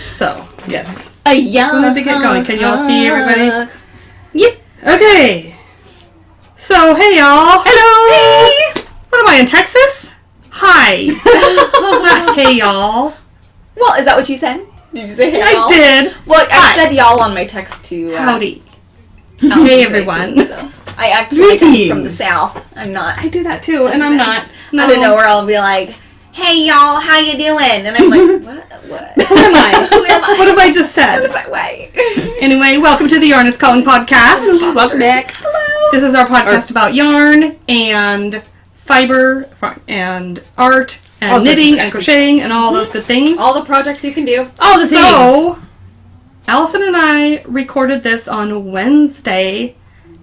So, yes. Just wanted to get going. Can you all see everybody? Yep. Okay. So, hey y'all. Hello. Hey. What am I, in Texas? Hi. Not hey y'all. Well, is that what you said? Did you say hey y'all? I did. Well, Hi. I said y'all on my text to... Howdy. Allison's Hey way everyone. too, so. I actually am from the South. I'm not. I do that too, and I'm not. No. I don't know where I'll be like, hey y'all, how you doing? And I'm like, what? Who am I? Who am I? What have I just said? What if I wait? Anyway, welcome to the Yarn is Calling podcast. Welcome back. Hello. This is our podcast about yarn and fiber and art and Also knitting and crocheting and all those good things. All the projects you can do. All the so, Allison and I recorded this on Wednesday,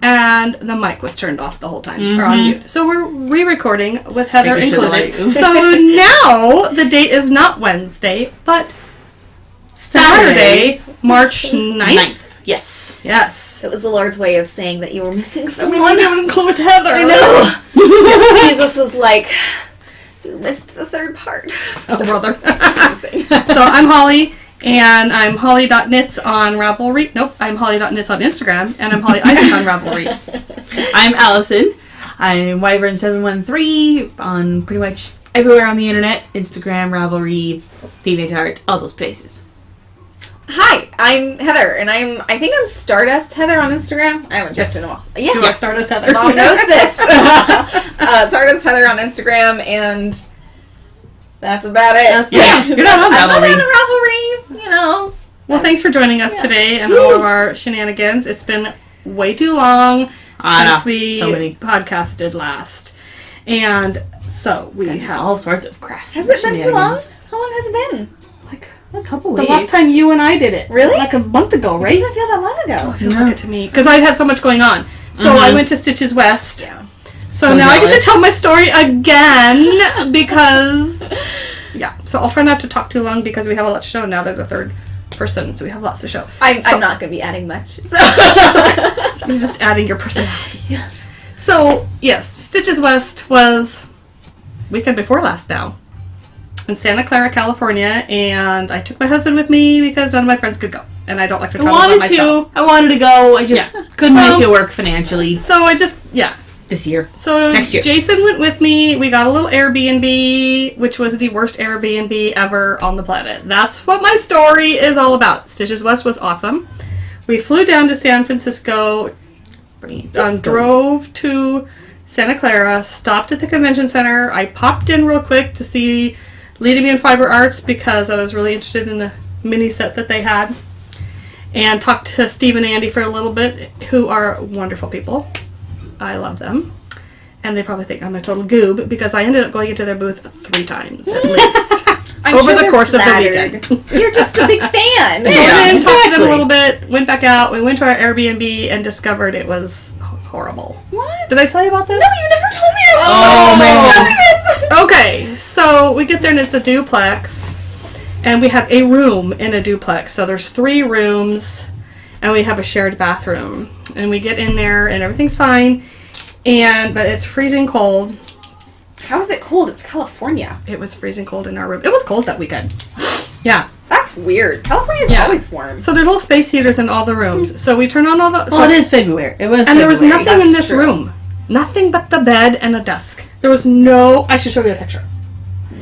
and the mic was turned off the whole time, or on mute. So we're re-recording with Heather included. So now the date is not Wednesday, but Saturday, March 9th. Yes. Yes. It was the Lord's way of saying that you were missing We someone. didn't include Heather. I know. Jesus was like, you missed the third part. Oh, brother. Just saying. So I'm Holly, and I'm holly.knits on Ravelry. Nope, I'm holly.knits on Instagram, and I'm Holly Isaac on Ravelry. I'm Allison. I'm Wyvern713 on pretty much everywhere on the internet. Instagram, Ravelry, DeviantArt, all those places. Hi, I'm Heather, and I think I'm Stardust Heather on Instagram. I haven't checked in a while. Yeah. You are Stardust Heather. Mom knows this. Stardust Heather on Instagram, and that's about it. You're not on I'm not Ravelry. on Ravelry, you know. Well, thanks for joining us today and all of our shenanigans. It's been way too long since we podcasted last. And so we have all sorts of crafts. Has it been too long? How long has it been? Like a couple the weeks. last time you and I did it. Really? Like a month ago, It right? doesn't feel that long ago. Feels like it to me. Because I had so much going on. So I went to Stitches West. Yeah. So now I get to tell my story again because... Yeah. So I'll try not to talk too long because we have a lot to show. Now there's a third person, so we have lots to show. I'm not going to be adding much. So. You're just adding your personality. Yes. So, yes, Stitches West was weekend before last now in Santa Clara, California, and I took my husband with me because none of my friends could go, and I don't like to travel by myself. I wanted to go. I just couldn't make it work financially. So I just, This year. So Next year. Jason went with me. We got a little Airbnb, which was the worst Airbnb ever on the planet. That's what my story is all about. Stitches West was awesome. We flew down to San Francisco, drove to Santa Clara, stopped at the convention center. I popped in real quick to see Leading Me in Fiber Arts because I was really interested in the mini set that they had. And talked to Steve and Andy for a little bit, who are wonderful people. I love them. And they probably think I'm a total goob because I ended up going into their booth 3 times at least. Over the course of the weekend. You're just a big fan. So we then talked to them a little bit, went back out, we went to our Airbnb and discovered it was horrible. What? Did I tell you about this? No, you never told me. Oh, man. Tell me this. Okay, so we get there and it's a duplex. And we have a room in a duplex. So there's 3 rooms and we have a shared bathroom. And we get in there and everything's fine. But it's freezing cold. How is it cold? It's California. It was freezing cold in our room. It was cold that weekend. Yeah. That's weird. California is always warm. So there's little space heaters in all the rooms. So we turn on all the... Well, it is February. And there was nothing in this room. Nothing but the bed and a desk. There was no... I should show you a picture.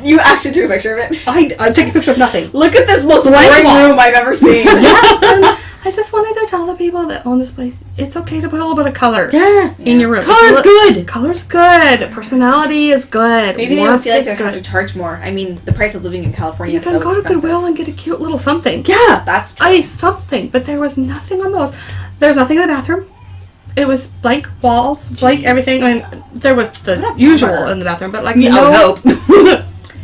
You actually took a picture of it? I took a picture of nothing. Look at this most boring room I've ever seen. Yes, and I just wanted to tell the people that own this place, it's okay to put a little bit of color in your room. Color's good. Color's good. Personality is good. Maybe they don't feel like Warmth they is have to charge more. I mean, the price of living in California You is so can go to expensive. Goodwill and get a cute little something. Yeah. That's true. Something. But there was nothing on those. There's nothing in the bathroom. It was blank walls, blank everything. I mean, there was the usual in the bathroom, but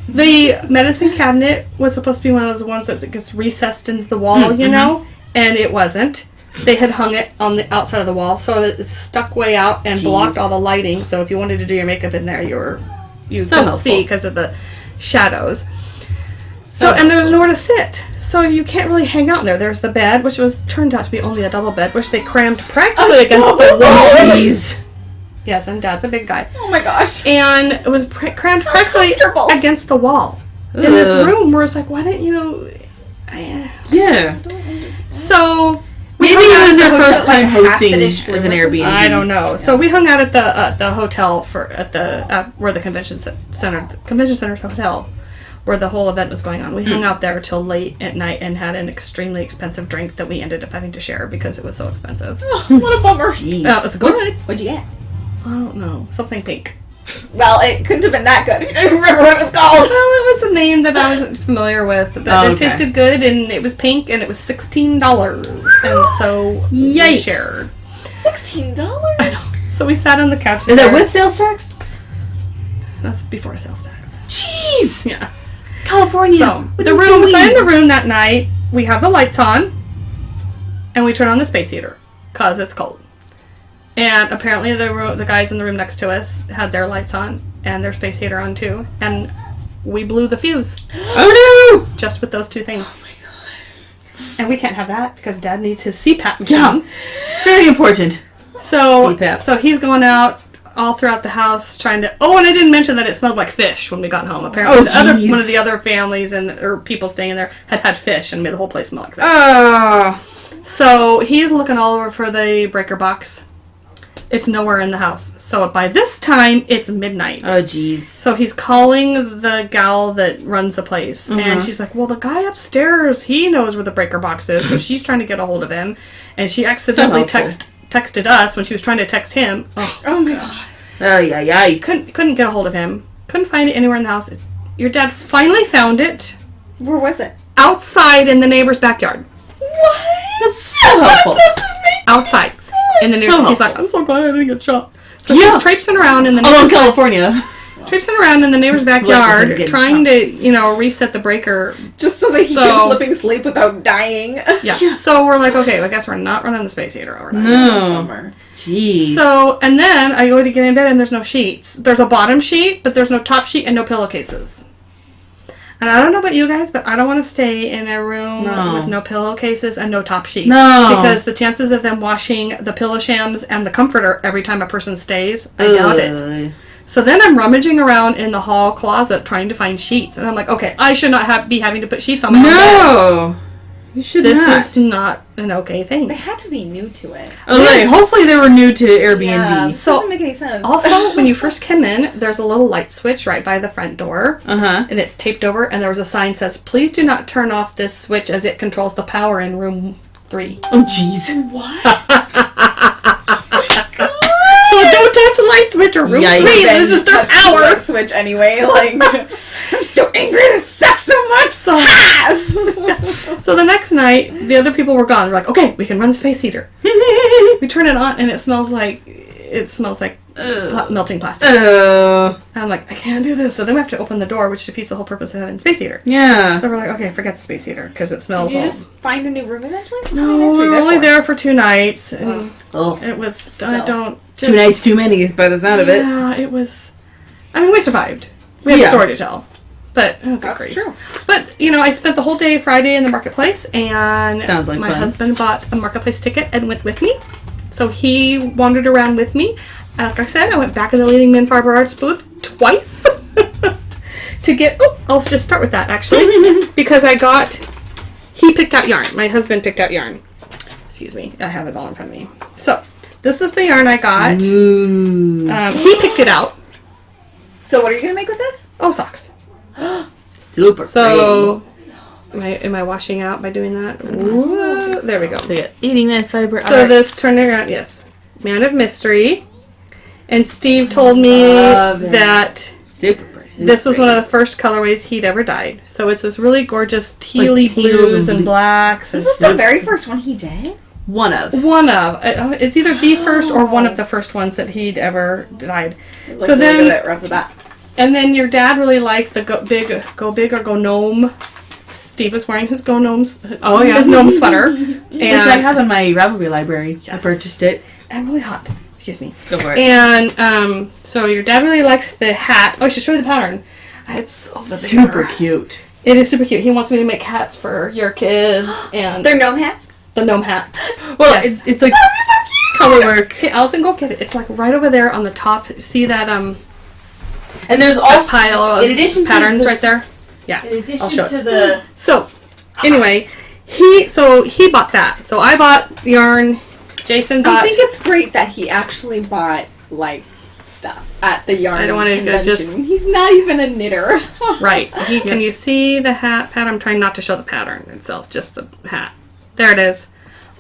the medicine cabinet was supposed to be one of those ones that gets recessed into the wall, you know, and it wasn't. They had hung it on the outside of the wall, so that it stuck way out and blocked all the lighting. So if you wanted to do your makeup in there, you couldn't see because of the shadows. So and there was nowhere to sit, so you can't really hang out in there. There's the bed, which turned out to be only a double bed, which they crammed practically against the wall. Jeez. Yes, and Dad's a big guy. Oh my gosh. And it was crammed practically against the wall. in this room where it's like, why didn't you? Yeah. So Maybe it was their first time hosting half-finished as an room or Airbnb. I don't know. So we hung out at the hotel where the convention center's hotel, where the whole event was going on. We hung out there till late at night and had an extremely expensive drink that we ended up having to share because it was so expensive. What a bummer. Jeez. It was good. What'd you get? I don't know, something pink. Well, it couldn't have been that good. I don't remember what it was called. Well, it was a name that I wasn't familiar with, but it tasted good, and it was pink, and it was $16, and so we Yikes. shared. $16? So we sat on the couch. Is that with sales tax? That's before sales tax. Jeez. Yeah. California. So What the are you room. So doing? in the room that night, we have the lights on, and we turn on the space heater because it's cold. And apparently the guys in the room next to us had their lights on and their space heater on too, and we blew the fuse. Oh no! Just with those two things. Oh my god! And we can't have that because Dad needs his CPAP machine. Yeah. Very important. So CPAP. So he's going out all throughout the house trying to. Oh, and I didn't mention that it smelled like fish when we got home. Apparently, one of the other families or people staying in there had fish and made the whole place smell like fish. So he's looking all over for the breaker box. It's nowhere in the house. So by this time, it's midnight. Oh, jeez. So he's calling the gal that runs the place. And she's like, well, the guy upstairs, he knows where the breaker box is. So she's trying to get a hold of him. And she accidentally texted us when she was trying to text him. Oh gosh. Oh, yeah. Couldn't get a hold of him. Couldn't find it anywhere in the house. Your dad finally found it. Where was it? Outside in the neighbor's backyard. What? That's so helpful. That doesn't make Outside. sense. In the So he's like, helpful. I'm so glad I didn't get shot. So Yeah. he's traipsing around in the Although in neighbor's California. traipsing around in the neighbor's backyard, getting trying to, reset the breaker. Just so that he can flip and sleep without dying. Yeah. So we're like, okay, I guess we're not running the space heater overnight. No. Bummer. Jeez. So, and then I go to get in bed and there's no sheets. There's a bottom sheet, but there's no top sheet and no pillowcases. And I don't know about you guys, but I don't want to stay in a room with no pillowcases and no top sheet. No. Because the chances of them washing the pillow shams and the comforter every time a person stays, I doubt it. So then I'm rummaging around in the hall closet trying to find sheets. And I'm like, okay, I should not be having to put sheets on my own bed. No. You should This not. is not an okay thing. They had to be new to it. Okay, hopefully they were new to Airbnb. Yeah, So- doesn't make any sense. Also, when you first come in, there's a little light switch right by the front door. Uh-huh. And it's taped over, and there was a sign that says, please do not turn off this switch as it controls the power in room 3. Oh, jeez. What? So don't touch the light switch or room 3. Yikes. This is their Touch the power. light switch anyway. Like, I'm so angry. This sucks so much. So the next night, the other people were gone. They're like, okay, we can run the space heater. We turn it on, and it smells like melting plastic. And I'm like, I can't do this. So then we have to open the door, which defeats the whole purpose of having the space heater. Yeah. So we're like, okay, forget the space heater because it smells. Did you just find a new room eventually? No, we were only there for 2 nights, and Ugh. it was. Still. I don't. 2 nights too many by the sound of it. Yeah, it was. I mean, we survived. We had a story to tell. But That's true. But I spent the whole day Friday in the marketplace, and Sounds like my fun. husband bought a marketplace ticket and went with me. So he wandered around with me. And like I said, I went back in the Leading Men Fiber Arts booth twice to get. Oh, I'll just start with that actually because he picked out yarn. My husband picked out yarn. Excuse me, I have it all in front of me. So this is the yarn I got. Ooh. He picked it out. So what are you going to make with this? Oh, socks. Super So, am I washing out by doing that? Ooh, there we go. So yeah, eating that fiber. So this turned around, yes. Man of Mystery. And Steve told me Love it. that super pretty. this was one of the first colorways he'd ever dyed. So it's this really gorgeous tealy teal blues and and blacks. This was the very first one he did? One of. One of. It's either the first or one of the first ones that he'd ever dyed. Like, So then- look at it right off the bat. And then your dad really liked the Go Big or Go Gnome. Steve was wearing his Go Gnomes. Oh, yeah. His gnome sweater. Which I have in my Ravelry library. Yes. I purchased it. I'm really hot. Excuse me. Go for it. And so your dad really liked the hat. Oh, I should show you the pattern. It's so Super cute. It is super cute. He wants me to make hats for your kids and They're gnome hats? the gnome hat. Well, Yes. it's like That'd be so cute! color work. Okay, Allison, go get it. It's like right over there on the top. See that And there's also pile of in addition patterns to right there? Yeah. In addition I'll show it. to the... So, anyway, he bought that. So I bought yarn. Jason bought. I think it's great that he actually bought like stuff at the yarn I don't want to go convention. He's not even a knitter. Right. Can you see the hat pattern? I'm trying not to show the pattern itself, just the hat. There it is.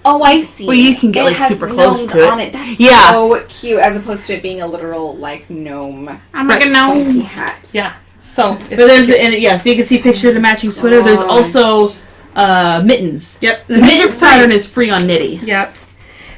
Oh, I see. Well, you can get, it like, has super close gnomes to it. on it. That's Yeah. so cute, as opposed to it being a literal like gnome. I'm like a gnome. Fancy hat. Yeah. So, But there's so you can see a picture of the matching sweater. There's also mittens. Yep. The mittens pattern is free on Knitty. Yep.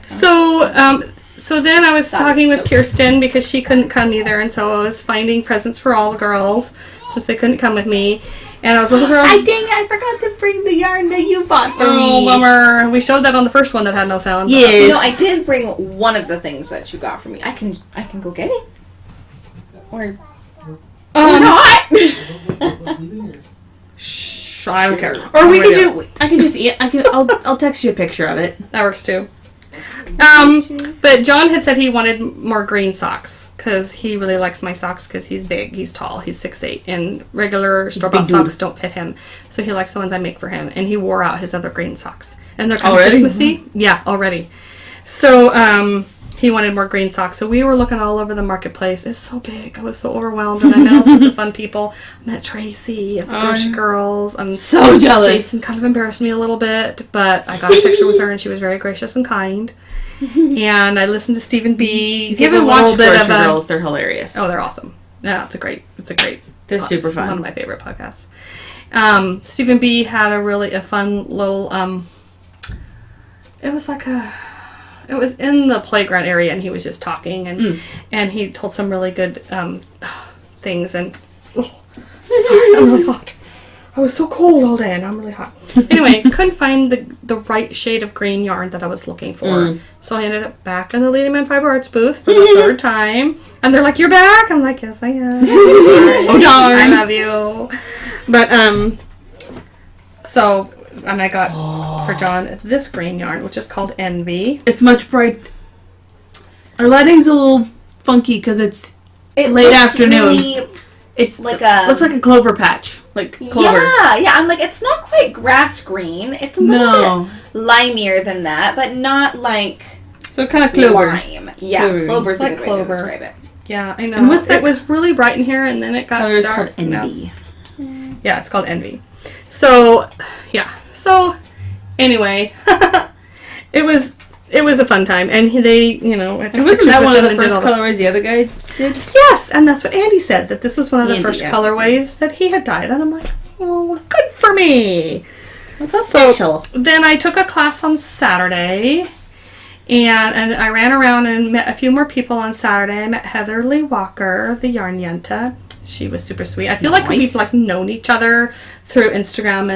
So then I was talking with Kirsten because she couldn't come either, and so I was finding presents for all the girls since they couldn't come with me. And I was looking for. I forgot to bring the yarn that you bought for me. Oh, bummer. We showed that on the first one that had no sound. Yes. You know, I did bring one of the things that you got for me. I can go get it. Or not. Shh, I don't care. Or we could I'll text you a picture of it. That works too. But John had said he wanted more green socks because he really likes my socks because he's big, he's tall, he's 6'8", and regular store-bought socks don't fit him. So he likes the ones I make for him, and he wore out his other green socks. And they're kind of Christmassy. Yeah, already. So he wanted more green socks. So we were looking all over the marketplace. It's so big. I was so overwhelmed, and I met all sorts of fun people. I met Tracy of the Grocery Girls. I'm so jealous. Jason kind of embarrassed me a little bit, but I got a picture with her, and she was very gracious and kind. And I listened to Stephen B. If you haven't watched Grocery Girls, they're hilarious. Oh, they're awesome. Yeah, it's a great. They're super fun. One of my favorite podcasts. Stephen B. had a fun little. It was in the playground area, and he was just talking, and he told some really good things. And sorry, I'm really hot. I was so cold all day, and I'm really hot. Anyway, couldn't find the right shade of green yarn that I was looking for. So I ended up back in the Lady Fiber Arts booth for the third time. And they're like, "You're back?" I'm like, "Yes, I am." Oh, darn. I love you. But, and I got, for John, this green yarn, which is called Envy. It's much bright. Our lighting's a little funky because it's late afternoon. Really, it's like looks like a clover patch, like clover. Yeah. I'm like, it's not quite grass green. It's a little bit limier than that, but not like So kind of clover. lime. Yeah, clover's like a good way clover. to describe it. Yeah, I know. And what's that? It was really bright in here, and then it got Color is dark. called Envy. Now it's- Yeah, it's called Envy. So, yeah. So, anyway, it was a fun time, and they, I took Wasn't pictures that with one of them the and did first all the- colorways the other guy did? Yes, and that's what Andy said, that this was one of the Andy, first yes. colorways that he had dyed, and I'm like, oh, good for me. That's So special. then I took a class on Saturday, and I ran around and met a few more people on Saturday. I met Heather Lee Walker, the Yarn Yenta. She was super sweet. I feel like we've known each other through Instagram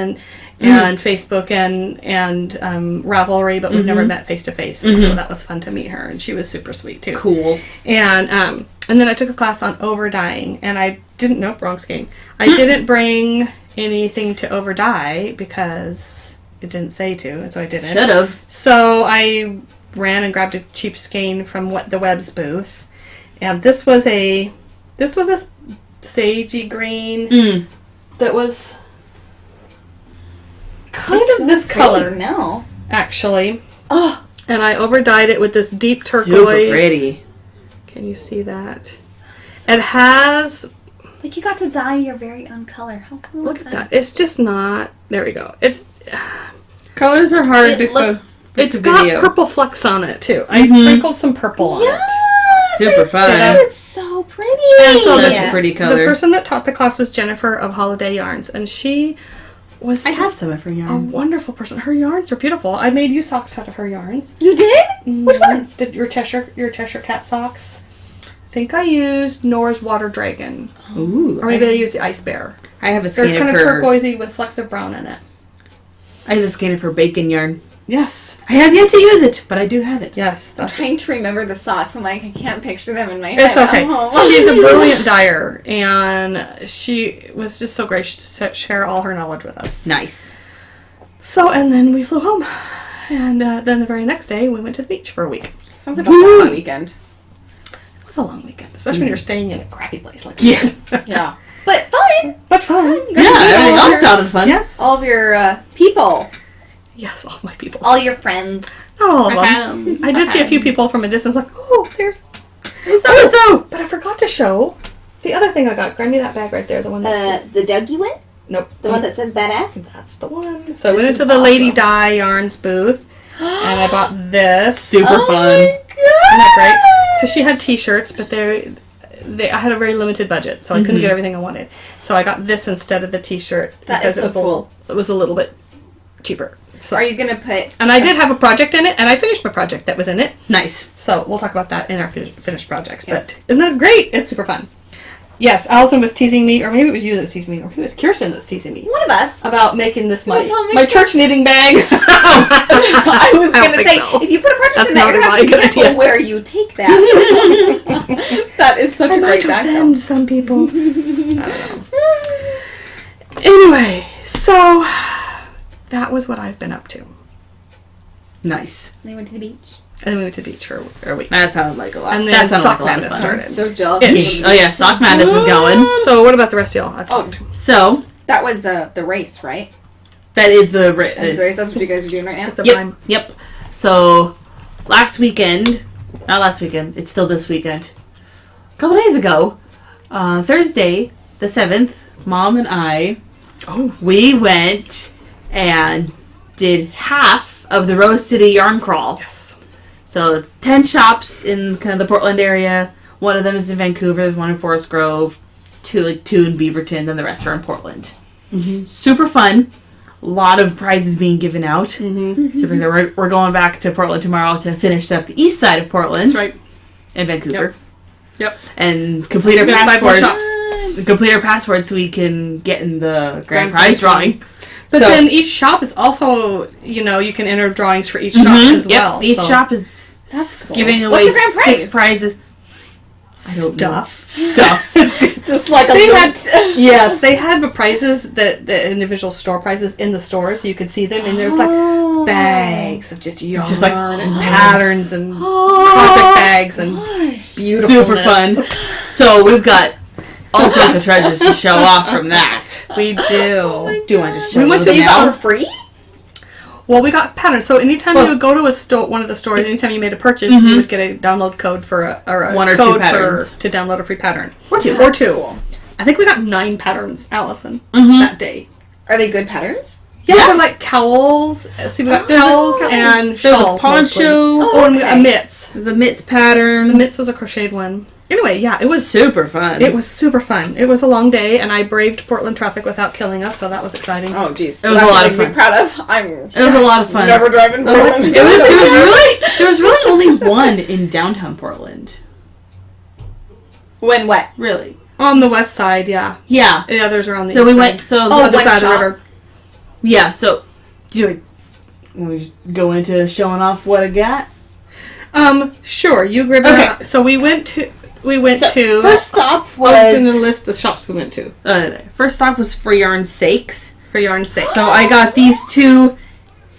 and Facebook and Ravelry, but we've never met face to face. So that was fun to meet her, and she was super sweet too. Cool. And then I took a class on over dyeing, and I didn't. Nope, wrong skein. I didn't bring anything to over dye because it didn't say to, and so I didn't. Should have. So I ran and grabbed a cheap skein from the Webb's booth, and this was a sagey green that was kind of this color now, actually. Oh, And I over dyed it with this deep turquoise. Super pretty. Can you see that? It has. like you got to dye your very own color. How cool Look is at that. It's just not. There we go. It's. Colors are hard It looks- It's got purple flecks on it too. I sprinkled some purple on it. Yes, Super fun. It's so pretty. And so Such a pretty color. The person that taught the class was Jennifer of Holiday Yarns, and she was I just have some of her a yarn. wonderful person. Her yarns are beautiful. I made you socks out of her yarns. You did? Which ones? Your Cheshire Cat socks. I think I used Nora's Water Dragon, Ooh. or maybe I used the Ice Bear. I have a They're skein of kind of her. turquoisey with flecks of brown in it. I have a skein of her bacon yarn. Yes. I have yet to use it, but I do have it. Yes. I'm That's trying to remember the socks. I'm like, I can't picture them in my head. It's okay. at home. She's a brilliant dyer, and she was just so gracious to share all her knowledge with us. Nice. So, and then we flew home. And then the very next day, we went to the beach for a week. Sounds like a fun weekend. It was a long weekend, especially when you're staying in a crappy place like that. Yeah. But fun. But fun. Yeah, everything else sounded fun. Yes. All of your people. Yes, all my people. All your friends. Not all of them. Friends. I did see a few people from a distance like, oh, there's so. But I forgot to show the other thing I got. Grab me that bag right there. The one that says... The Dougie one? Nope. The one that says badass? That's the one. So I went into the Lady Di Yarns booth, and I bought this. Super fun. My God. Isn't that great? So she had t-shirts, but I had a very limited budget, so I couldn't get everything I wanted. So I got this instead of the t-shirt because That is so cool. It was a little bit cheaper. So. Are you going to put... And I did have a project in it, and I finished my project that was in it. Nice. So we'll talk about that in our finished projects. Yeah. But isn't that great? It's super fun. Yes, Allison was teasing me, or maybe it was you that was teasing me, or maybe it was Kirsten that was teasing me. One of us. About making this my makes church knitting bag. I was going to say, if you put a project in that, you're going to have to be careful where you take that. That is such a great bag. Offend some people. I don't know. Anyway, so that was what I've been up to. Nice. They went to the beach. And then we went to the beach for a week. That sounded like a lot. And then that sounded Sock like a lot of Madness fun. started. So jealous. Ish. Oh yeah, Sock Madness is going. So what about the rest of y'all? I've talked. So That was the race, right? that is the That's the race. That's what you guys are doing right now? It's a Yep. mime. Yep. So not last weekend. It's still this weekend. A couple days ago, Thursday the 7th, Mom and I, we went and did half of the Rose City Yarn Crawl. Yes. So it's 10 shops in kind of the Portland area. One of them is in Vancouver. There's one in Forest Grove. Two in Beaverton. Then the rest are in Portland. Mm-hmm. Super fun. A lot of prizes being given out. Mm-hmm. Super. We're going back to Portland tomorrow to finish up the east side of Portland. That's right. And Vancouver. Yep. And complete our passports. Complete our passports so we can get in the grand prize drawing. But then each shop is also, you can enter drawings for each shop as well. Each shop is cool. giving What's away the grand prize? 6 prizes. Stuff. Just like a Yes, they had the prices, the individual store prices in the store, so you could see them, and there's like bags of just yarn, It's just like and patterns and project bags and beautiful. Super fun. So we've got all sorts of treasures to show off from that. We do. Do you want to just show We went to them You now? got for free? Well, we got patterns. So anytime you would go to a store, one of the stores, anytime you made a purchase, you would get a download code for a one or code two patterns to download a free pattern. Or two. Cool. I think we got 9 patterns, Allison, that day. Are they good patterns? Yeah, they're like cowls. See, we got cowls and There's shawls. a poncho. Oh, and we got a mitts. There's a mitts pattern. The mitts was a crocheted one. Anyway, yeah, it was super fun. It was super fun. It was a long day, and I braved Portland traffic without killing us, so that was exciting. Oh, jeez. It was a lot of fun. Be proud of. It was a lot of fun. Never driving Portland. There was really only one in downtown Portland. When what? Really? On the west side, yeah. Yeah. The others are on the So east we side. went. So the other one side shop. of the river. yeah. So do we just go into showing off what I got? Sure. You grab Okay. So we went to. First stop I was going to was. list the shops we went to First stop was For Yarn's Sakes. for yarn's sake. So I got these two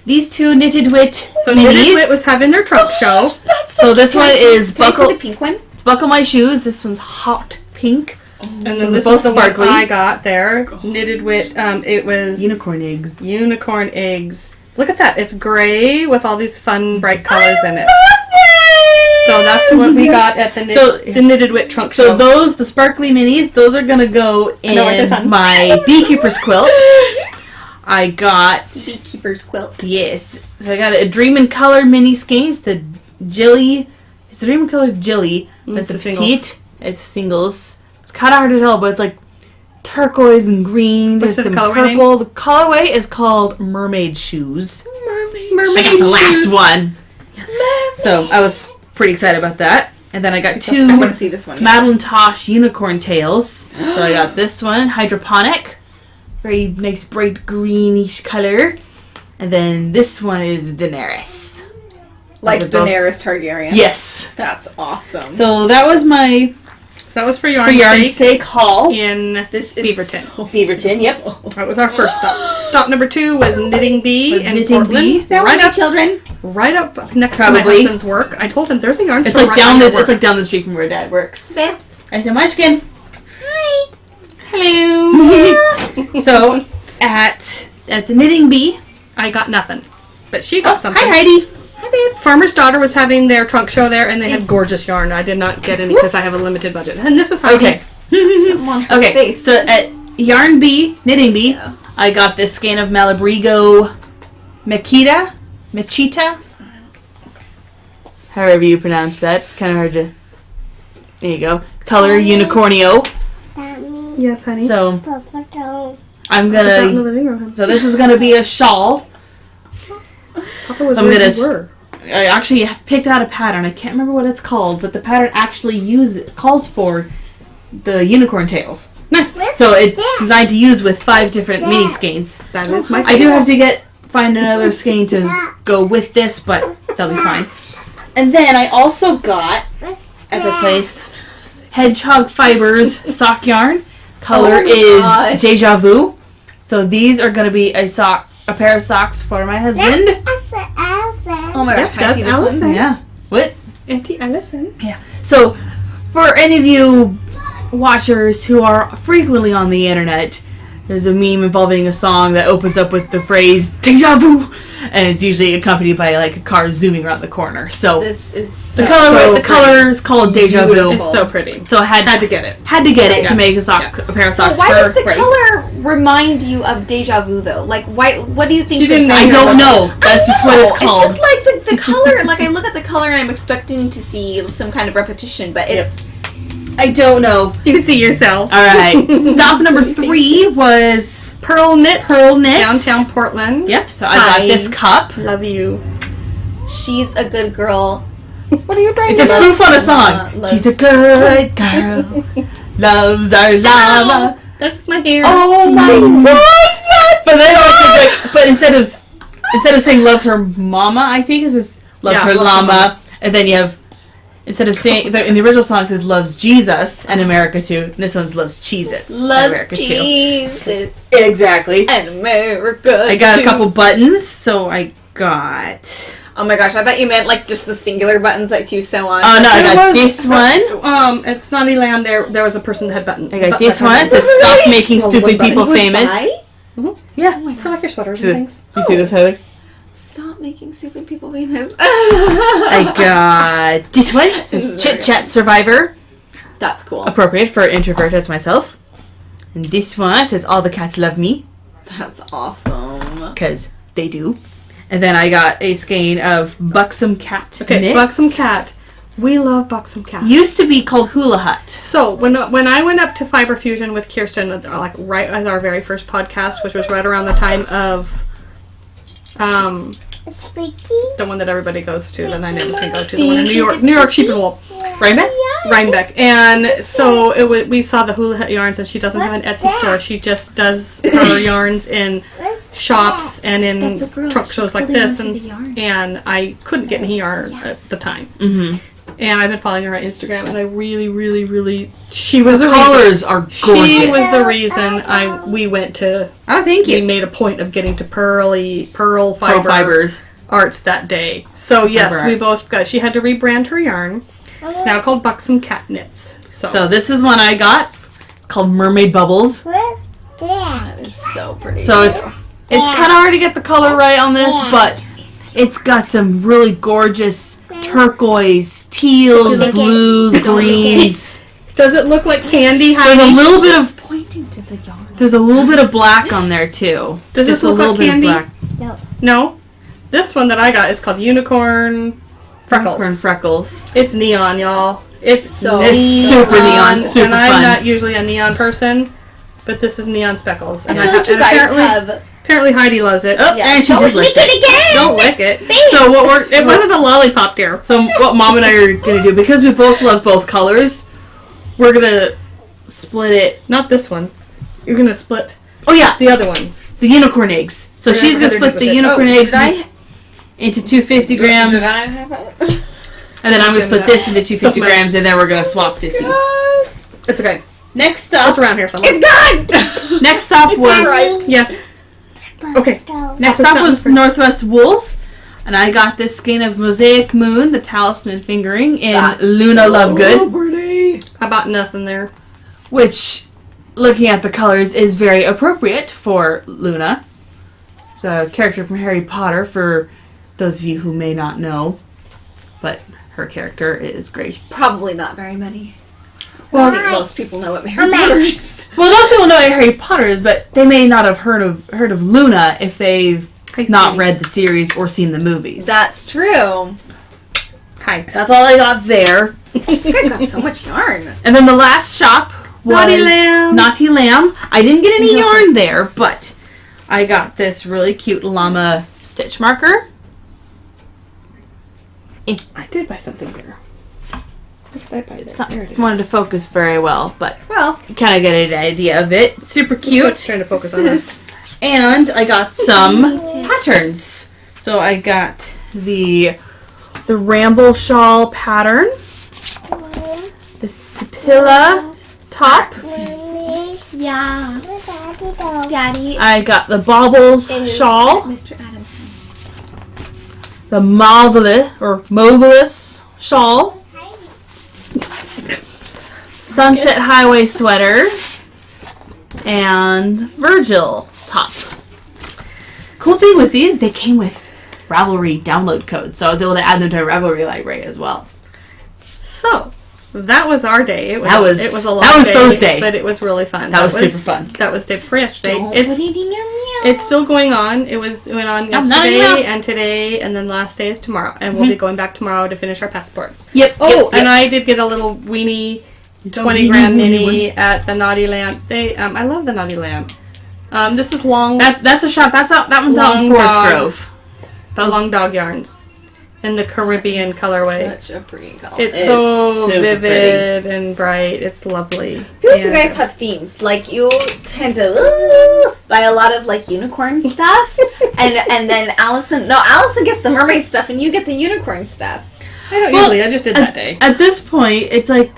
knitted wit So minis. Knitted Wit was having their trunk show. That's So this one is Can I see buckle. the pink one? It's buckle my shoes. This one's hot pink. And then Those this are both is the one sparkly. I got there. Knitted Wit. It was Unicorn eggs. unicorn eggs. Look at that. It's gray with all these fun bright colors in it. So that's what we got at the Knitted Wit trunk show. So those, the sparkly minis, those are gonna go in my beekeeper's quilt. I got Beekeeper's quilt. yes. So I got a Dream in Color mini skein. It's the Jilly. It's the Dream in Color Jilly. It's It's the a petite. It's singles. It's kind of hard to tell, but it's like turquoise and green. What's There's the some colorway purple. The colorway is called Mermaid Shoes. Mermaid I got the last shoes. one. So I was pretty excited about that. And then I got I two want to see this one. Madeline Tosh unicorn tails. So I got this one, hydroponic. Very nice bright greenish color. And then this one is Daenerys. Like Those are both- Daenerys Targaryen. Yes. That's awesome. So that was my So that was for For yarn's Yarn's sake Sake haul. in This is Beaverton. so- Beaverton, yep. That was our first stop. Stop number 2 was Knitting Bee Was in Knitting Portland. Bee. Right up, children. Right up next to Probably. my husband's work. I told him there's a yarn It's store like right down by this. your It's work. like down the street from where Dad works. Babs. I said, Munchkin. Hi. Hello. So at the Knitting Bee, I got nothing. But she got something. hi Heidi. Hi, babe. Farmer's Daughter was having their trunk show there, and they had gorgeous yarn. I did not get any because I have a limited budget. And this is how Okay. Something on her Okay. face. So at Yarn Bee, Knitting Bee, Yeah. I got this skein of Malabrigo Machita. However you pronounce that. It's kind of hard to. There you go. Color Unicornio. Yes, honey. So I'm Put that in the gonna. living room, honey. So this is gonna be a shawl. Papa was I'm where gonna you were. I actually picked out a pattern. I can't remember what it's called, but the pattern actually calls for the unicorn tails. Nice. So it's designed to use with 5 different mini skeins. That is my I do have to find another skein to go with this, but that'll be fine. And then I also got at the place Hedgehog Fibers sock yarn. Color gosh. is Deja Vu. So these are going to be a pair of socks for my husband. Oh my gosh, Yep, can I see that's this Allison. one? Yeah. What? Auntie Allison. Yeah. So, for any of you watchers who are frequently on the internet, there's a meme involving a song that opens up with the phrase "Deja vu," and it's usually accompanied by like a car zooming around the corner. So This is the so color is called Deja Vu. It's so pretty. So I had to get it. Had to get it Yeah. to make a pair of So socks why for does the Grace. color remind you of Deja Vu though? Like why? What do you think? She didn't I name don't know. That's just what it's called. It's just like the color. Like I look at the color and I'm expecting to see some kind of repetition, but it's I don't know. You see yourself. All right. Stop number 3 was Pearl Knits. Downtown Portland. Yep. So I got Hi. this cup. Love you. she's a good girl. What are you trying It's a to spoof on a song. loves- She's a good girl. Loves our llama. That's my hair. Oh my gosh! But then but instead of saying loves her mama, I think it says loves Yeah, her loves her llama, and then you have instead of saying in the original song it says loves Jesus and America too. And this one's loves Cheez-Its and Loves America too. Cheez-Its Exactly. and America. I got a too. couple buttons, so I got. Oh my gosh! I thought you meant like just the singular buttons that you sew on. Oh no, I There got was- this one. At Snotty Land, there was a person that had button. I got this button- one. It says Really? stop making Oh, stupid one people button. famous. Goodbye? Yeah. For like your sweaters Do and things. you see this, Heather? Stop making stupid people famous. I got this one. It says Chit Chat Survivor. That's cool. Appropriate for an introvert as myself. And this one says all the cats love me. That's awesome. Because they do. And then I got a skein of Buxom Cat Okay, knits. Buxom Cat. We love Buxom Cat. Used to be called Hula Hut. So when I went up to Fiber Fusion with Kirsten, like right as our very first podcast, which was right around the time of the one that everybody goes to that I never can go to, the one in New York Sheep and Wool, Rhinebeck. And so we saw the Hula Hut yarns, and she doesn't have an Etsy store. She just does her yarns in shops and in That's a girl. truck She's shows like holding this, onto the yarn. and I couldn't get any yarn at the time. Mm-hmm. And I've been following her on Instagram, and I really, really, really, she was The the colors reason. are gorgeous. She was the reason we went to. Oh, thank We you. made a point of getting to pearl Pearl fibers. arts that day. So yes, Fiber we arts. both got. She had to rebrand her yarn. It's now called Buxom Cat Knits. So this is one I got. It's called Mermaid Bubbles. That is so pretty. So it's kind of hard to get the color right on this, but it's got some really gorgeous turquoise, teals, blues, greens. does it look like candy? There's a little bit of pointing to the yarn. There's a little bit of black on there too. Does this Just a look little like bit candy? of black. No. This one that I got is called Unicorn Freckles. Unicorn freckles. It's neon, y'all. It's It's super neon, super and I'm fun. not usually a neon person, but this is neon speckles, and I feel like you and guys apparently, have. apparently Heidi loves it. Oh, and she Don't just licked lick it. it again. Don't lick it. So it wasn't a lollipop, dear. So what Mom and I are gonna do, because we both love both colors, we're gonna split it. Not this one. You're gonna split Oh yeah, the other one. the unicorn eggs. So We're she's gonna gonna split the do it. unicorn eggs Did I? into 250 grams, Did I have it? and then I'm gonna split this into 250 That's mine. grams, and then we're gonna swap 50s. It's okay. Next It's up, around here somewhere. It's gone. next stop was right. Yes. Okay. next Put up something was for- Northwest Wools, and I got this skein of Mosaic Moon, the talisman fingering in That's Luna so Lovegood, pretty. I bought nothing there. which looking at the colors, is very appropriate for Luna. It's a character from Harry Potter, for those of you who may not know. But her character is great. Probably not very many. Well, I think most people know what Harry Potter is. Well, most people know what Harry Potter is, but they may not have heard of Luna if they've not read the series or seen the movies. That's true. Hi. So that's all I got there. You guys got so much yarn. And then the last shop was Naughty Lamb. I didn't get any yarn there, but I got this really cute llama stitch marker. I did buy something there. What did I buy? It's not wanted to focus very well, but Well, you kind of get an idea of it. Super cute. It's trying to focus on this. And I got some patterns. So I got the Ramble Shawl pattern, the Sipilla top. Yeah. Daddy. I got the Baubles shawl, Mr. Adams. the Marvelous shawl, Sunset Highway sweater, and Virgil top. Cool thing with these, they came with Ravelry download codes, so I was able to add them to my Ravelry library as well. So, that was our day. It was a long day, Thursday. but it was really fun. That was super fun. That was day before yesterday. Don't put it in your mouth. It's still going on. It went on not yesterday enough. and today, and then the last day is tomorrow. And we'll be going back tomorrow to finish our passports. Yep. Oh, and I did get a little weenie 20 gram mini at the Naughty Lamp. I love the Naughty Lamp. This is long. That's a shop. That one's out in Long Forest dog. Grove. The long dog yarns in the Caribbean colorway. Such a pretty color. It's It so is super vivid and bright. It's lovely. I feel like you guys have themes. Like, you tend to buy a lot of, like, unicorn stuff. and then Allison gets the mermaid stuff and you get the unicorn stuff. I don't usually. I just did that day. At this point, it's like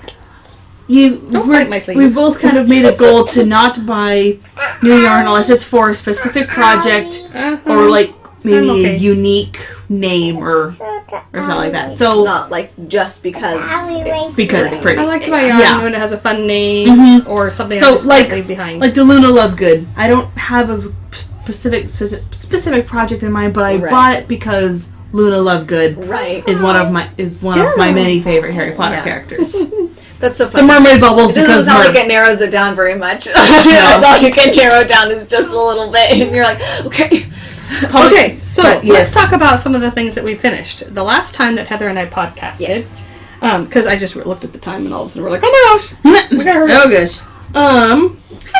bite my sleeve. we both kind of made a goal to not buy new yarn unless it's for a specific project or like maybe I'm okay. a unique name or something like that. So Not, like, just because it's pretty. I like to buy yarn Yeah. when it has a fun name or something So, I just like- can't leave behind. Like the Luna Lovegood. I don't have a specific project in mind, but I Right. bought it because Luna Lovegood Right. is one of my many favorite Harry Potter Yeah. characters. That's so The funny. mermaid bubbles It doesn't because sound like it narrows it down very much. That's all you can narrow down is just a little bit. And you're like, okay. Okay, so But, let's yes. talk about some of the things that we finished. The last time that Heather and I podcasted, Yes. because I just looked at the time and all of a sudden we're like, oh my gosh, we gotta hurry up. Oh gosh.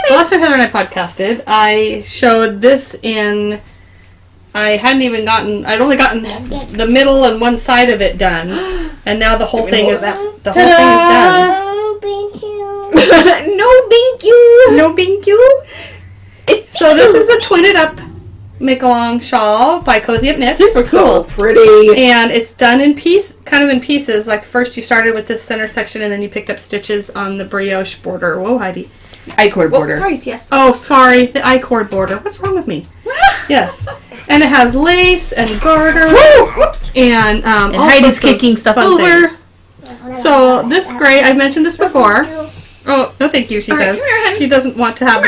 The last time Heather and I podcasted, I showed this in. I'd only gotten the middle and one side of it done, and now the whole thing is done. No, thank you. No, thank you. So this is the Twin It Up Make-Along shawl by Cozy Up Knits. Super So cool. pretty. And it's done in kind of in pieces. Like first you started with this center section, and then you picked up stitches on the brioche border. Whoa, Heidi. I-cord Oh, border. sorry, yes. Oh, sorry, the I-cord border. What's wrong with me? Yes. And it has lace and garter. Whoops. And all Heidi's sorts of kicking stuff fun over. things. So this gray, I've mentioned this before. Oh, no thank you, she All right, says. come here, honey. She doesn't want to have...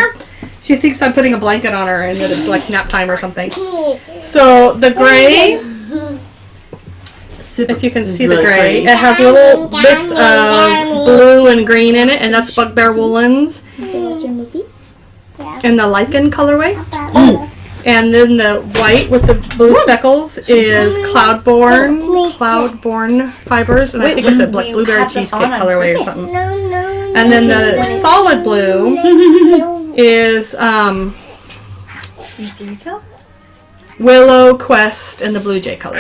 She thinks I'm putting a blanket on her and that it's like nap time or something. So the gray, if you can see the gray, it has little bits of blue and green in it, and that's Bugbear Woolens in the lichen colorway. And then the white with the blue speckles is Cloudborn fibers, and I think it's a like blueberry cheesecake colorway or something. And then the solid blue is You see yourself? Willow Quest in the blue jay color.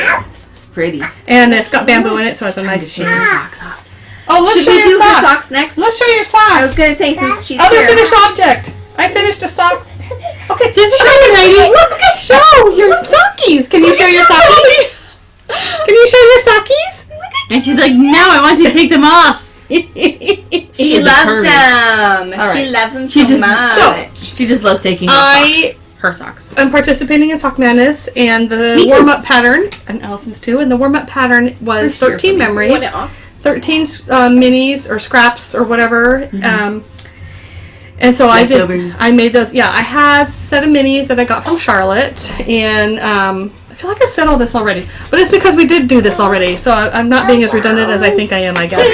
It's pretty. And it's got bamboo in it, so it's a nice Take sheen. your socks off. Oh, let's Should show we do your her socks. socks next? Let's show your socks. I was going to say, since she's Other here. finished object. I finished a sock. Okay, just show it, me, Heidi. Look at show your sockies. Can you show your sockies? Can you show your sockies? And she's like, no, I want you to take them off. She She's a loves pervert. them. All She right. loves them She so just- much. She just loves taking off I her socks. am participating in Sock Madness, and the Me too. warm-up pattern, and Allison's too, and the warm-up pattern was First year 13 for me. memories. Want it off? 13 minis or scraps or whatever. And so Leftovers. I made those. Yeah, I had a set of minis that I got from Charlotte, and I feel like I've said all this already, but it's because we did do this already. So I'm not being as redundant as I think I am, I guess.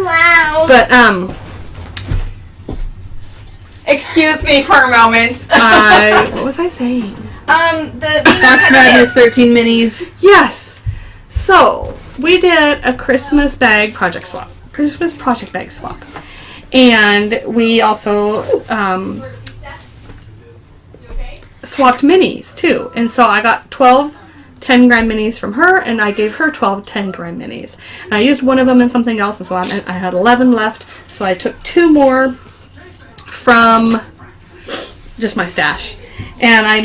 Wow. But Excuse me for a moment. what was I saying? The Sock Madness 13 minis. Yes. So we did a Christmas project bag swap, and we also swapped minis too. And so I got 12 10-gram minis from her, and I gave her 12 10-gram minis. And I used one of them in something else, and so I had 11 left. So I took 2 more from just my stash, and I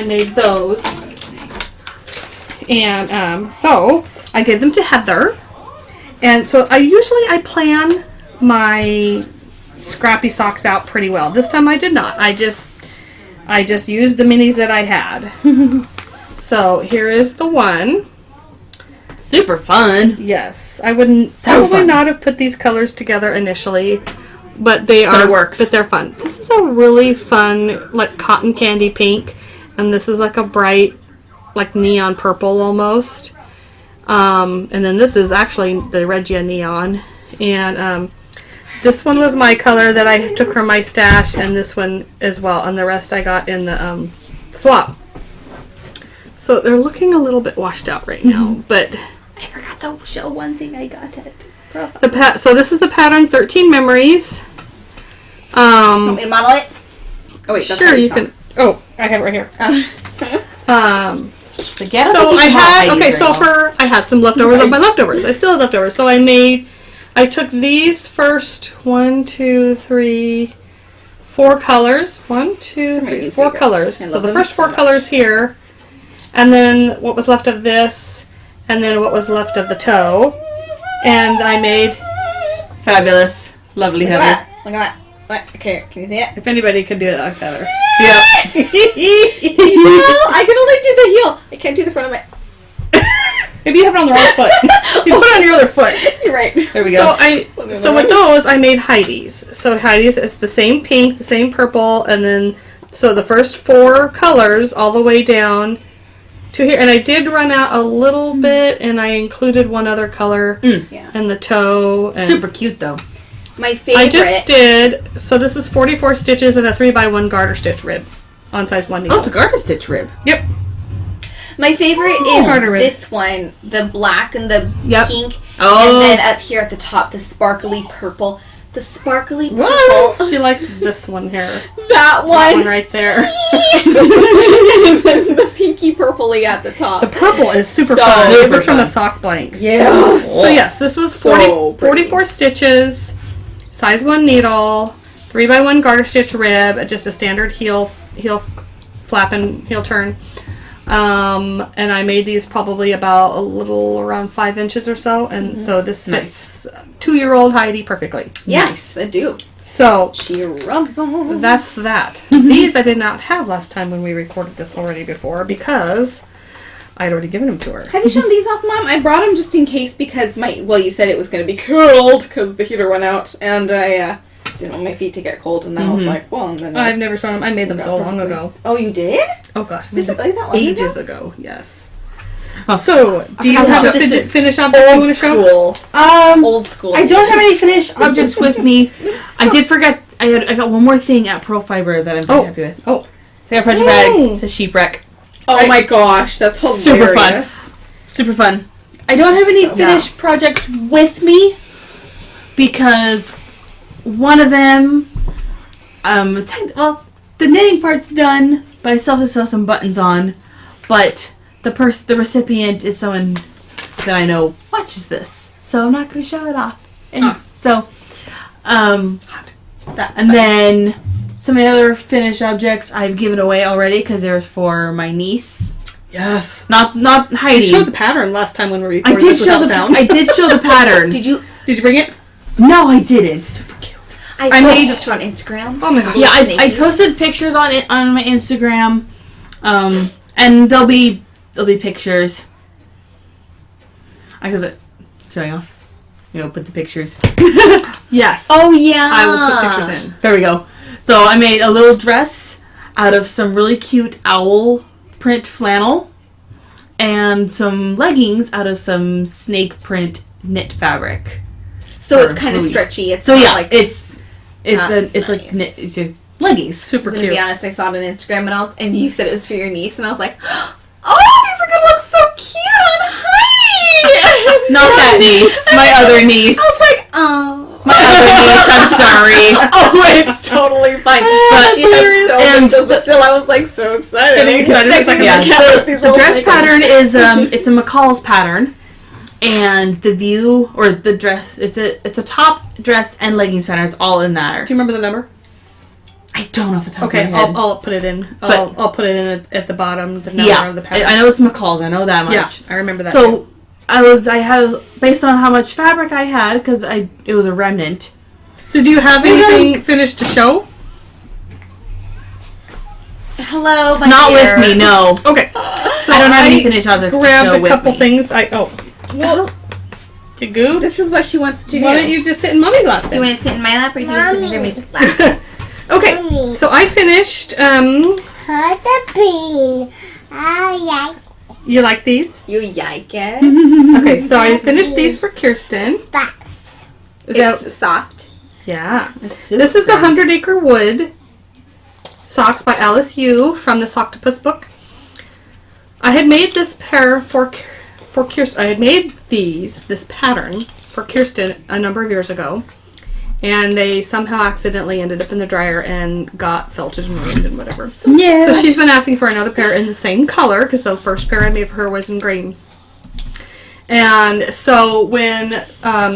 made those. And so I gave them to Heather. And so I plan my scrappy socks out pretty well. This time I did not. I just used the minis that I had. So here is the one. Super fun. Yes, I wouldn't probably not have put these colors together initially, but they are. But it works. But they're fun. This is a really fun, like, cotton candy pink, and this is like a bright, like, neon purple almost. And then this is actually the Regia Neon. And this one was my color that I took from my stash, and this one as well. And the rest I got in the swap. So they're looking a little bit washed out right now, but I forgot to show one thing I got it. so this is the pattern 13 Memories. Want me to model it? Oh wait, that's Sure, you can. Oh, I have it right here. So I had some leftovers of my leftovers. I still have leftovers. So I took these first 1, 2, 3, 4 colors. 1, 2, 3, 4 colors. So the first 4 colors here, and then what was left of this, and then what was left of the toe, and I made fabulous, lovely Look at Heather. that. Look at that. What? Okay, can you see it? If anybody could do it like Heather. Yep. Well, I can only do the heel. I can't do the front of my... Maybe you have it on the wrong foot. You put it on your other foot. You're right. There we go. So with those, I made Heidi's. So Heidi's is the same pink, the same purple, and then so the first 4 colors all the way down to here. And I did run out a little bit, and I included one other color Yeah. in the toe. And Super cute though. My favorite... I just did. So this is 44 stitches and a 3x1 garter stitch rib on size 1 needles. Oh, it's a garter stitch rib. Yep. My favorite Garter is rib. this one, the black and the pink, Oh. and then up here at the top, the sparkly purple. The sparkly purple. What? She likes this one here. That That one one. right there. And then the pinky purpley at the top. The purple is super So fun. It super was from fun. a sock blank. Yeah. So yes, this was So 40, pretty. 44 stitches, size 1 needle, 3x1 garter stitch rib, just a standard heel flap and heel turn. And I made these probably about a little around 5 inches or so, and so this fits 2-year-old Heidi perfectly. Yes, I do. So She rubs on. that's that. These I did not have last time when we recorded this already before because I'd already given them to her. Have you shown these off, Mom? I brought them just in case because you said it was going to be cold because the heater went out, and I didn't want my feet to get cold, and then I was like, well, and then I've never shown them. I made them so long ago. Oh, you did? Oh gosh, I made Was it them really that long ages ago. Yes. So, do you Okay, have so a this fidget is finish object you want to show? School. Old school. I don't have any finished objects with me. I did forget. I got one more thing at Pearl Fiber that I'm very happy with. Oh. So I got a project bag. It's a sheep wreck. Oh my gosh, that's hilarious. Super fun. I don't have any finished projects with me because one of them, the knitting part's done, but I still have to sew some buttons on. But the recipient is someone that I know watches this, so I'm not going to show it off. And so, That's and then some of the other finished objects I've given away already because there was for my niece. Yes. Not Heidi. You showed the pattern last time when we I recorded did this show without the sound. I did show the pattern. Did you? Did you bring it? No, I didn't. Super cute. I made a picture on Instagram. Oh my gosh. Yeah, I posted pictures on it on my Instagram, and there'll be pictures. I was showing off. Put the pictures. Yes. Oh yeah. I will put pictures in. There we go. So I made a little dress out of some really cute owl print flannel and some leggings out of some snake print knit fabric. So it's for kind of Louise. stretchy. It's So not yeah, like it's That's like nice. knit. It's your leggings. Super I'm gonna cute. be honest, I saw it on Instagram and you said it was for your niece, and I was like, oh, these are gonna look so cute on Heidi. Not that niece, my other niece. I was like, oh. My other niece. I'm sorry. Oh, it's totally fine. But she has so many And- clothes, but still, I was like so excited. Getting excited for a second. Yeah, Yeah, the dress pattern is it's a McCalls pattern, and the view or the dress it's a top dress and leggings pattern. It's all in there. Do you remember the number? I don't know off the top Okay, of my head. I'll put it in. I'll put it in at the bottom. The number Yeah, of the pattern. I know it's McCalls. I know that much. Yeah, I remember that. So I had based on how much fabric I had because it was a remnant. So do you have anything finished to show? Hello, my Not dear. with me, no. Okay. So I don't have any finished objects to grabbed show a with couple me. things. You goob. This is what she wants to do. Why don't you just sit in mommy's lap Do you then? want to sit in my lap or do you want to sit in Grammy's lap? Okay. So I finished. How's a bean? Oh, You like these? You yike it. Okay. So I finished these for Kirsten. Spots. Is that? It's soft. Yeah. This is the 100 Acre Wood socks by Alice Yu from the Socktopus book. I had made this pair for Kirsten. I had made this pattern for Kirsten a number of years ago, and they somehow accidentally ended up in the dryer and got felted and ruined and whatever. Yeah. So she's been asking for another pair in the same color because the first pair I made for her was in green. And so when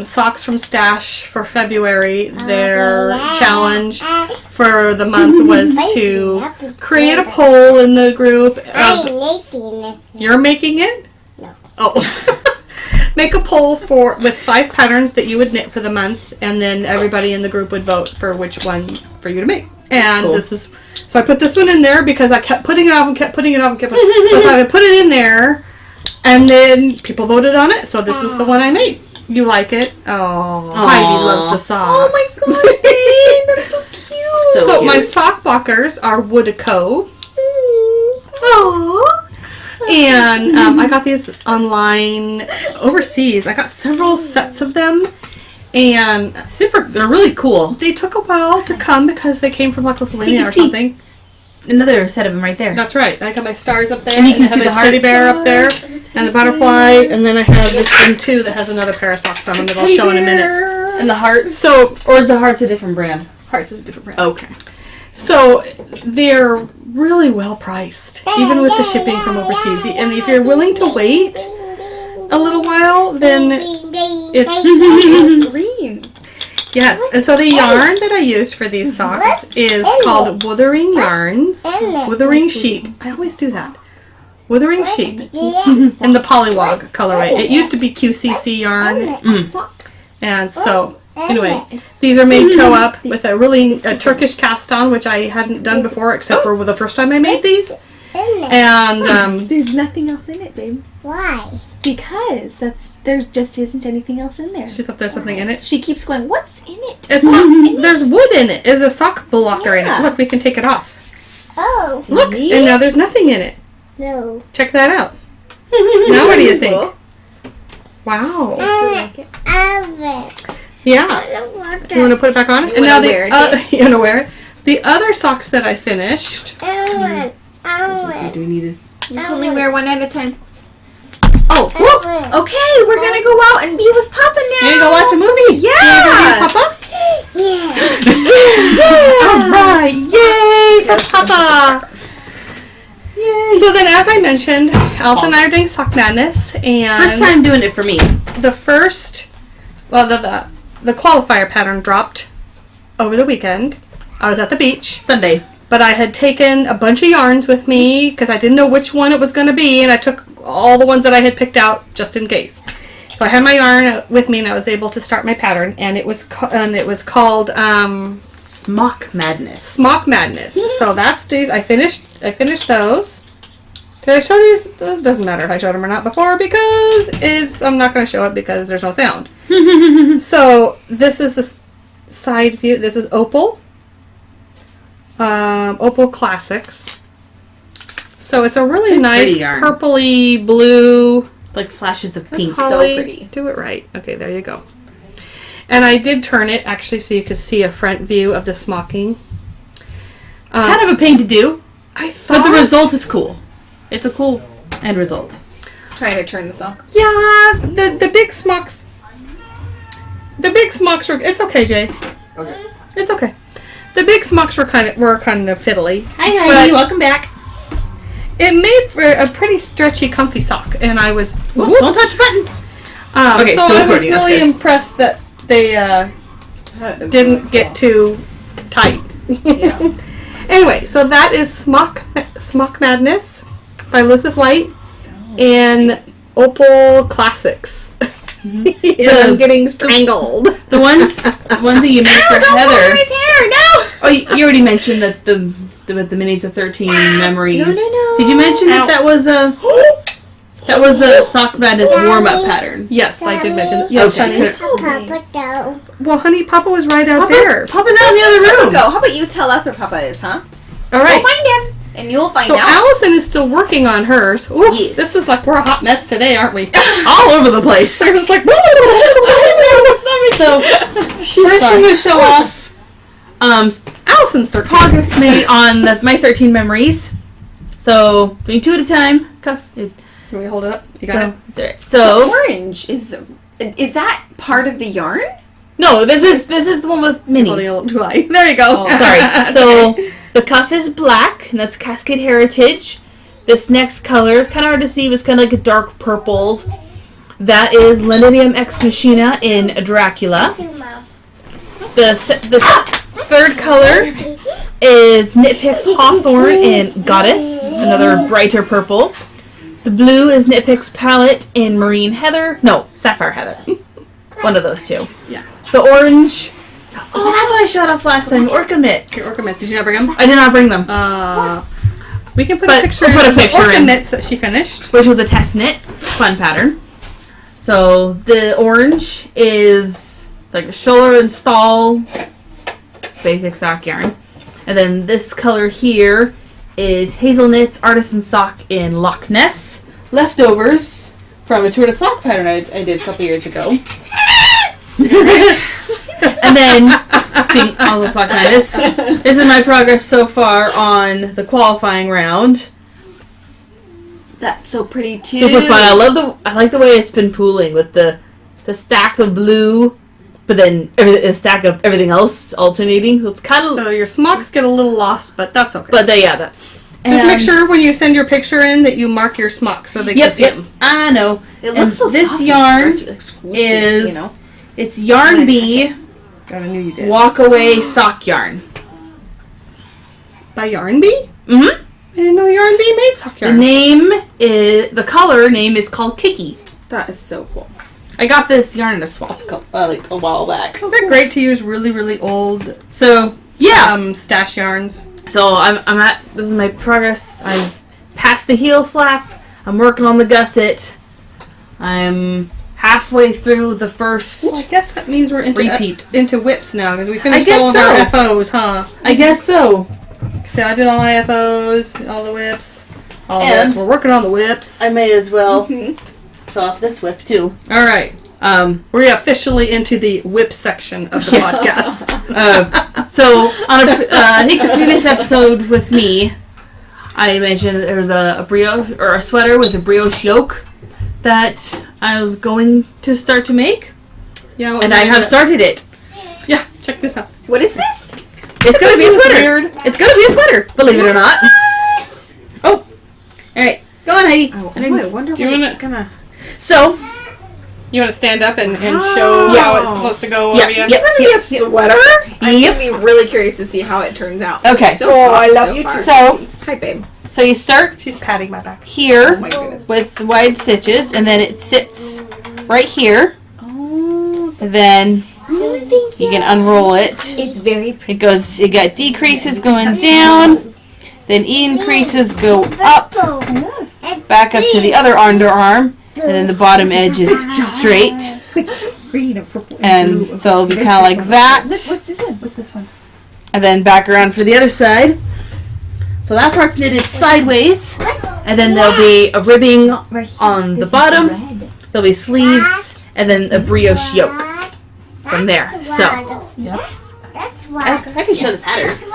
Socks from Stash for February, their challenge for the month was to create a poll in the group. I'm making this. You're making it? No. Oh. Make a poll with 5 patterns that you would knit for the month, and then everybody in the group would vote for which one for you to make. And Cool. so I put this one in there because I kept putting it off and kept putting it off and kept putting it off. So I thought I would put it in there, and then people voted on it, so this is the one I made. You like it? Oh, Heidi loves the socks. Oh my gosh, babe. That's so cute. So cute. my sock blockers are Woodico. Aww. And I got these online overseas. I got several sets of them. And they're really cool. they took a while to come because they came from like Lithuania can or see. something. Another set of them right there. That's right. I got my stars up there. And you can I have see a the teddy hearts. bear up there. And the butterfly. And then I have this one too that has another pair of socks on them that I'll show in a minute. And the hearts. So, Or is the hearts a different brand? Hearts is a different brand. Okay. So they're really well priced, even with the shipping from overseas. And if you're willing to wait a little while, then it's It's green. yes. And so the yarn that I used for these socks is called Wuthering Yarns, Wuthering Sheep. I always do that. Wuthering Sheep in the Polywog colorway. It used to be QCC yarn, and so. Anyway, these are made toe up with a Turkish cast on, which I hadn't done before except for the first time I made these. And There's nothing else in it, babe. Why? Because there just isn't anything else in there. she thought there's something in it. She keeps going, what's in it? It's there's wood in it. There's a sock blocker in Yeah. it. Look, we can take it off. Oh, Look, See? and now there's nothing in it. no. Check that out. Now what do you think? Cool. Wow. I still like it. Oven. Yeah. I don't want You want to put it back on? You And now wanna wear it? you want to wear it? The other socks that I finished. Oven. Do we need You can only wear one at a time. Oh, whoop! Okay, we're gonna go out and be with Papa now. You gonna go watch a movie? Yeah. You gonna be Papa? Yeah. All right! Yay for Papa! Yay! So then, as I mentioned, Allison and I are doing Sock Madness, and First time doing it for me. the first, well, the qualifier pattern dropped over the weekend. I was at the beach, Sunday. but I had taken a bunch of yarns with me because I didn't know which one it was going to be, and I took all the ones that I had picked out just in case. So I had my yarn with me, and I was able to start my pattern, and it was called Smock Madness. Smock Madness. So that's these. I finished those. Did I show these? It doesn't matter if I showed them or not before because I'm not going to show it because there's no sound. So this is side view. This is Opal. Opal Classics. So it's a really nice yarn. purpley blue. Like flashes of pink. So Holly, pretty. Do it right. Okay, there you go. And I did turn it actually so you could see a front view of the smocking. Kind of a pain to do, I thought, but the result is cool. It's a cool end result. Trying to turn the sock. Yeah, the big smocks. The big smocks were. It's okay, Jay. Okay. It's okay. The big smocks were kind of fiddly. Hi, But welcome back. it made for a pretty stretchy, comfy sock, and I was. Ooh, don't touch buttons. Okay, so still I was recording, that's really good. impressed that they didn't get too tight. Yeah. Anyway, so that is Smock Madness by Elizabeth White and Opal Classics. I'm getting strangled. The ones that you made for Heather. Oh, you already mentioned that the minis of 13 memories. No. Did you mention Ow. that was a Sock Madness warm up pattern? Yes, I did mention that. Yes, Yes, honey. honey. Papa go. Well, honey, Papa was right out there. Papa's out in the other room. Go. How about you tell us where Papa is, huh? All Go right. find him, and you'll find So out. Allison is still working on hers. Ooh, Yes. This is like we're a hot mess today, aren't we? All over the place. They're just like. So She's first, I'm sorry. going to show off Allison's 13. progress made on my 13 memories. So doing 2 at a time. Can we hold it up? You got it. It's all right. The So orange is that part of the yarn? no, this is the one with Holding a minis. little too high. There you go. Oh, Sorry. So the cuff is black, and that's Cascade Heritage. This next color is kind of hard to see, but it's kind of like a dark purple. That is Leninium Ex Machina in Dracula. The third color is Knitpicks Hawthorne in Goddess, another brighter purple. The blue is Knitpicks Palette in Marine Heather. No, Sapphire Heather. One of those two. Yeah. The orange. Oh, that's what I showed off last time. Orca mitts. Okay, Orca mitts. Did you not bring them? I did not bring them, We can put But a picture we'll put a of the picture Orca in. mitts that she finished. which was a test knit. Fun pattern. So the orange is like a shoulder and stall basic sock yarn. And then this color here is Hazelnut's Artisan Sock in Loch Ness. Leftovers from a Tour de Sock pattern I did a couple years ago. And then, speaking of the Sock Madness, this is my progress so far on the qualifying round. That's so pretty too. Super fun. I like the way it's been pooling with the stacks of blue, but then a stack of everything else alternating. So it's kind of. So your smocks get a little lost, but that's okay. But that. Just make sure when you send your picture in that you mark your smocks so they can see them. I know. It And looks so this soft yarn and stretchy, like squishy, is you know. it's Yarn Bee God, I knew you did. Walk Away Sock Yarn. By Yarn Bee? Mm-hmm. I didn't know Yarn Bee made sock yarn. The color name is called Kiki. That is so cool. I got this yarn in a swap like a while back. It's been great to use really, really old So yeah. stash yarns. So this is my progress. I've passed the heel flap. I'm working on the gusset. I'm halfway through the first. Well, I guess that means we're into whips now because we finished guess all of so. our FOs, huh? I guess so. So I did all my FOs, all the whips. All the And- whips. We're working on the whips. I may as well show off this whip too. All right. We're officially into the whip section of the podcast. So on I think the previous episode with me, I mentioned there was a brioche or a sweater with a brioche yoke that I was going to start to make, Yeah, what was and the I name of have it? started it. Yeah, check this out. What is this? It's gonna be a This is sweater. weird. It's gonna be a sweater, believe it or not. Oh, all right, go on, Heidi. I wonder Do you what wanna- it's gonna. So You want to stand up and show Yeah. how it's supposed to go? Yeah, over you? yeah. Is that gonna be a sweater? I'm Yep. gonna be really curious to see how it turns out. Okay. So soft I love so you far. So Hi, babe. you start She's patting my back. Oh here my goodness. with wide stitches, and then it sits right here. Oh, And then thank you can unroll it. It's very pretty. It got decreases going down, then increases go up, back up to the other underarm, and then the bottom edge is straight. green or purple And blue. so it'll be kind of like that. What's this one? What's this one? And then back around For the other side. So that part's knitted sideways. And then there'll be a ribbing on the bottom. There'll be sleeves. And then a brioche yoke from there. So. Yes, that's what. I can show the pattern. That's what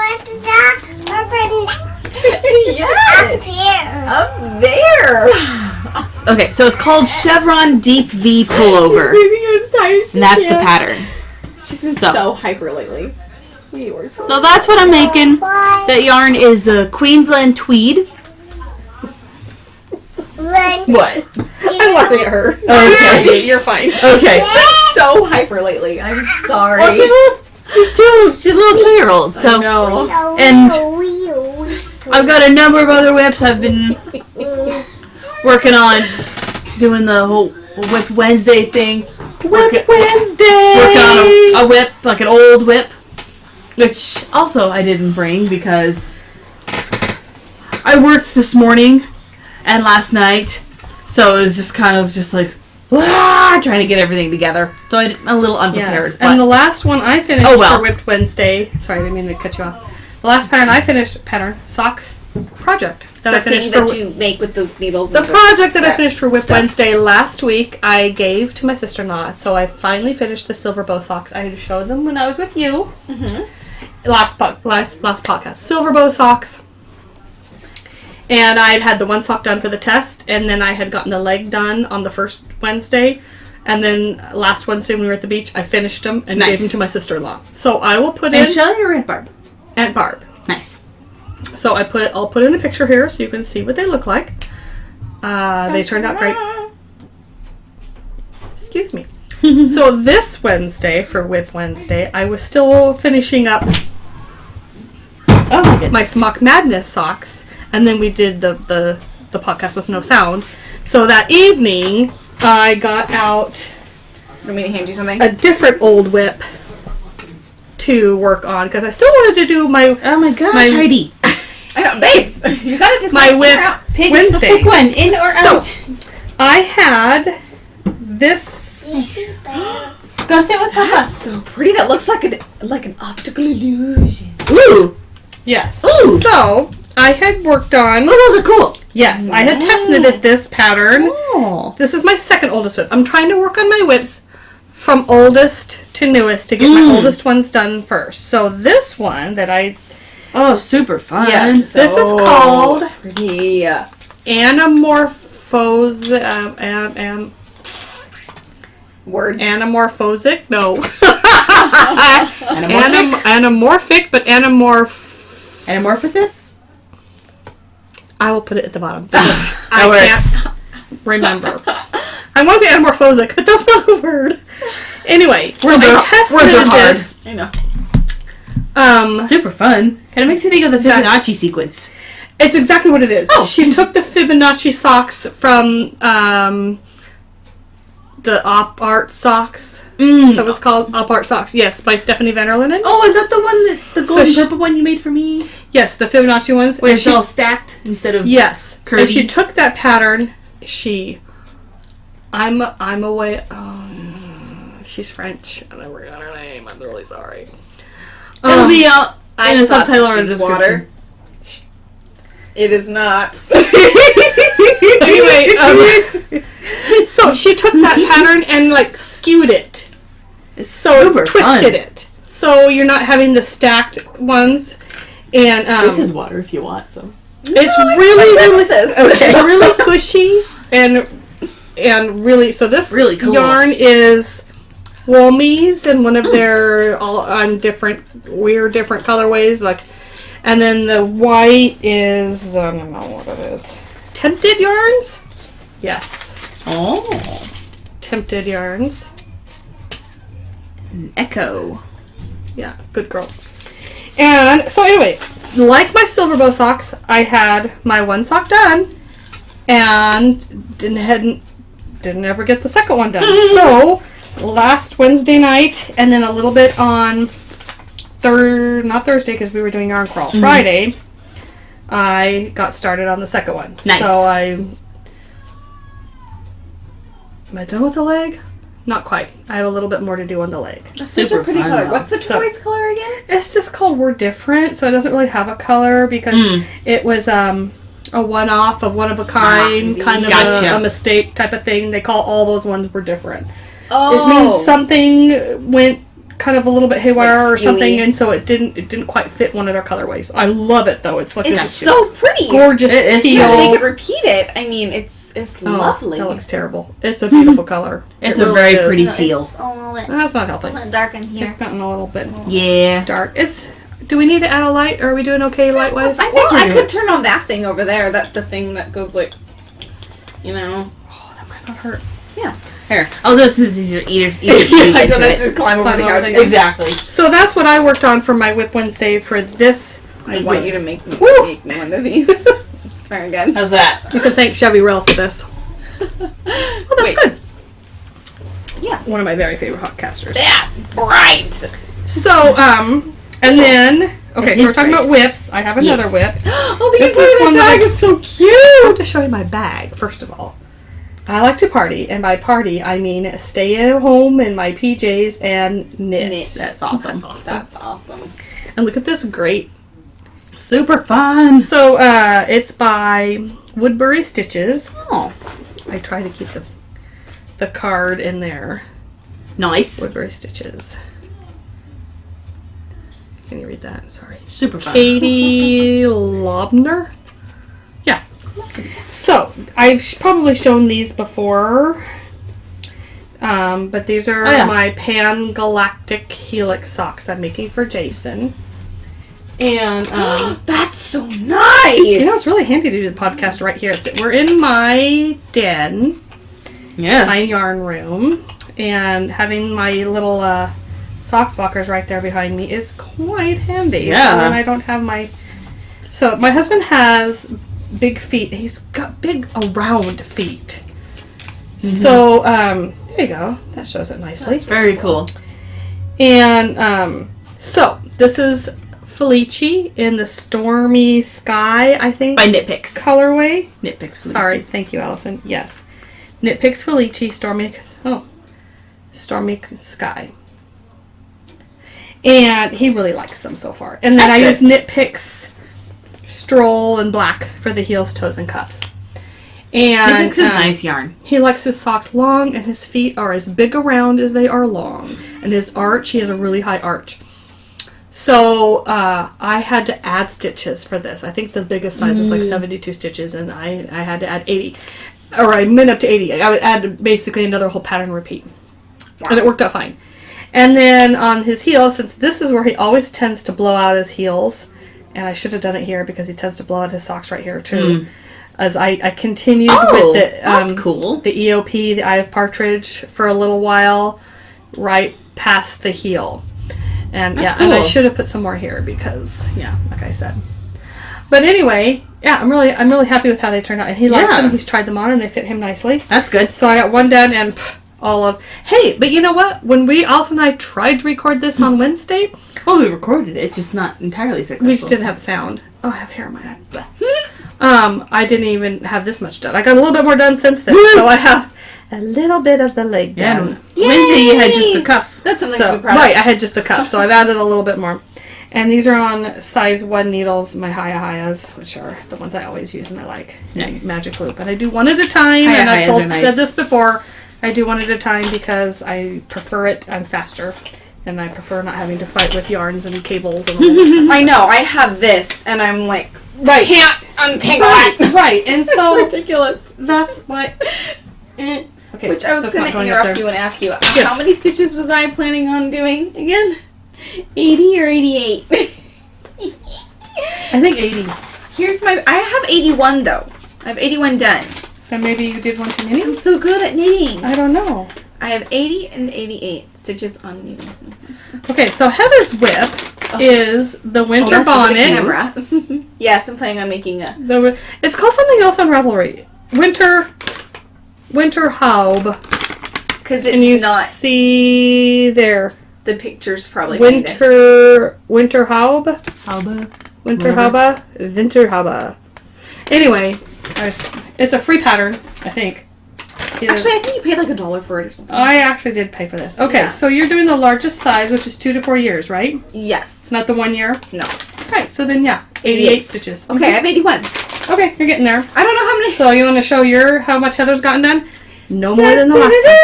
Yes. Up there. Okay, so it's called Chevron Deep V Pullover. And that's the pattern. She's been So. so hyper lately. We were so. So that's what I'm making. That yarn is a Queensland tweed. What? I'm laughing at her. Okay. You're fine. Okay. so hyper lately. I'm sorry. Well, she's a little 2-year-old. So no. and I've got a number of other whips I've been working on, doing the whole Whip Wednesday thing. Whip Wednesday! Working on a whip, like an old whip, which also I didn't bring because I worked this morning and last night, so it was just kind of just like trying to get everything together. So I'm a little unprepared. Yes. And the last one I finished Oh, well. for Whipped Wednesday. Sorry, I didn't mean to cut you off. The last pattern I finished, socks project that I The finished thing for that you make with those needles. the and project that I that finished for Whip stuff. Wednesday last week. I gave to my sister-in-law, so I finally finished the silver bow socks. I showed them when I was with you. Mhm. Last podcast, silver bow socks. And I'd had the one sock done for the test, and then I had gotten the leg done on the first Wednesday. And then last Wednesday when we were at the beach, I finished them and gave Nice. them to my sister-in-law. So I will put And in Shelly or Aunt Barb? Aunt Barb. Nice. So I'll put in a picture here so you can see what they look like. They turned out great. Excuse me. So this Wednesday for Whip Wednesday, I was still finishing up Oh my goodness. my Smock Madness socks, and then we did the podcast with no sound. So that evening, I got out Want me to hand you something? a different old whip to work on because I still wanted to do my Oh my gosh, My- Heidi. I know, babes. You gotta decide. my whip Pick Wednesday. Pick one, in or So- out. I had this. Go sit with Papa. That's so pretty. That looks like an optical illusion. Ooh. Yes. Ooh. So I had worked on. Oh, those are cool. Yes, I had test knitted this pattern. Oh. This is my second oldest whip. I'm trying to work on my whips from oldest to newest to get my oldest ones done first. So this one that I Oh, super fun. Yes. This is called Pretty. Anamorphose. Words. Anamorphosic? No. Anamorphic? Anamorphic, but Anamorphosis? I will put it at the bottom. That I works. can't remember. I want to say anamorphosic, but that's not a word. Anyway, so Words I are tested hard. this. I know. Super fun. Kind of makes me think of the Fibonacci sequence. It's exactly what it is. Oh. She took the Fibonacci socks from the Op Art socks. That was called Op Art Socks. Yes, by Stephanie Van der Linden. Oh, is that the one the golden she- purple one you made for me? Yes, the Fibonacci ones. Where And it's she- all stacked instead of Yes, curvy. and she took that pattern. I'm away. She's French, and I forgot her name. I'm really sorry. It'll be out I in a thought subtitle this or a was description. water. It is not. Anyway, so she took that pattern and like skewed it. It's So super it twisted fun. it. So you're not having the stacked ones. And This is water if you want some. it's No, really, I'm done really with this. okay. It's really cushy and really. So this Really cool. yarn is Womies and one of their all on different colorways like. And then the white is I don't know what it is. Tempted yarns. Yes, Oh. Tempted yarns. Echo. Yeah, good girl. And so anyway, like my silver bow socks, I had my one sock done and didn't ever get the second one done. So last Wednesday night and then a little bit on not Thursday because we were doing yarn crawl. Friday, I got started on the second one. Nice. So am I done with the leg? not quite. I have a little bit more to do on the leg. That's such Super a pretty fun, color. though. What's the So- toy's color again? It's just called We're Different, so it doesn't really have a color because it was a one-off of one of a kind, kind of Gotcha. a mistake type of thing. They call all those ones We're Different. Oh. It means something went kind of a little bit haywire Like or something, skewy. and so it didn't quite fit one of their colorways. I love it though. It's like It's this so pretty. gorgeous It is teal. Yeah, they could repeat it. I mean, it's Oh, lovely. That looks terrible. It's a beautiful color. It's It a really very is. pretty So teal. it's a little bit, That's not helping. dark in here. It's gotten a little bit Yeah. dark. Do we need to add a light, or are we doing okay light wise? I think I could turn on that thing over there. The thing that goes like, you know. Oh, that might not hurt. Yeah. Here. Oh, this is easier. Easier to I get don't to have it. to climb over Climb the over couch. the again. Exactly. So that's what I worked on for my Whip Wednesday for this. I want you to make me one of these. Very good. How's that? You can thank Chevy Rail for this. Well, that's Wait. good. Yeah. One of my very favorite hot casters. That's bright. So, and then, okay, It so is we're talking great. about whips. I have another Yes. whip. Oh, the This inside is of one the that bag I- is so I cute. have to show you my bag, first of all. I like to party, and by party, I mean stay at home in my PJs and knit. That's awesome. That's awesome. And look at this great. Super fun. So, it's by Woodbury Stitches. Oh, I try to keep the card in there. nice. Woodbury Stitches. Can you read that? Sorry. Super fun. Katie Lobner? Yeah. So, I've probably shown these before. But these are Oh, yeah. my Pan Galactic Helix socks I'm making for Jason. And, That's so nice. you know, it's really handy to do the podcast right here. We're in my den, Yeah. my yarn room, and having my little sock blockers right there behind me is quite handy. Yeah. And I don't have my... So, my husband has big feet. He's got big, round feet. So, there you go. That shows it nicely. Very cool. And, so, this is Felici in the Stormy Sky, I think, By Nitpicks. colorway. Nitpicks. Sorry, thank you, Allison. Yes. Nitpicks Felici, Stormy Sky. And he really likes them so far. And then That's I use Nitpicks Stroll and Black for the heels, toes, and cuffs. And Nitpicks is nice yarn. he likes his socks long, and his feet are as big around as they are long. And his arch, he has a really high arch. So I had to add stitches for this. I think the biggest size is like 72 stitches, and I had to add 80. Or I meant up to 80. I would add basically another whole pattern repeat. And it worked out fine. And then on his heels, since this is where he always tends to blow out his heels, and I should have done it here because he tends to blow out his socks right here too. As I continued Oh, with the that's cool. the EOP, the Eye of Partridge, for a little while, right past the heel. And That's and I cool. should have put some more here because like I said. But anyway, I'm really happy with how they turned out, and he likes Yeah. them. He's tried them on, and they fit him nicely. That's good. So I got one done, and all of. Hey, but you know what? When Allison and I tried to record this on Wednesday, Well, we recorded it, just not entirely successful. we just didn't have the sound. Oh, I have hair in my eye. I didn't even have this much done. I got a little bit more done since then, so I have a little bit of the leg Yeah. done. Wednesday you had just the cuff. That's something So, to be proud right, of. I had just the cuff, so I've added a little bit more. And these are on size 1 needles, my Hayas, which are the ones I always use and I like. Nice. Magic Loop. And I do one at a time, Hayas and I've are nice. said this before, I do one at a time because I prefer it, I'm faster. And I prefer not having to fight with yarns and cables and all that. I know. I have this, and I'm like, Right. can't untangle Right, it. right. And It's so ridiculous. that's what... Okay, Which I was that's going not to up interrupt there. you and ask you, Yes. how many stitches was I planning on doing again? 80 or 88? I think 80. Here's my. I have 81 though. I have 81 done. Then maybe you did one too many? I'm so good at knitting. I don't know. I have 80 and 88 stitches on needle. Okay, so Heather's whip is the winter That's bonnet. the camera. Yes, I'm planning on making a. It's called something else on Ravelry. Winter Haube. Because And you it's not. see there. The picture's probably kinda- Winter Haube. Winter Haube. Winter Haube. Anyway, it's a free pattern, I think. Actually, I think you paid like $1 for it or something. I actually did pay for this. Okay, Yeah. so you're doing the largest size, which is 2 to 4 years, right? Yes. It's not the 1 year? No. Right, so then 88 stitches. Okay, I have 81. Okay, you're getting there. I don't know how many. So you want to show how much Heather's gotten done? No more than the last time.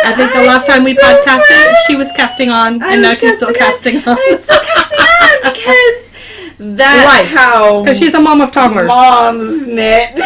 I think the last time we podcasted, she was casting on, and now she's still casting on. I'm still casting on because that's how Because she's a mom of toddlers. moms knit.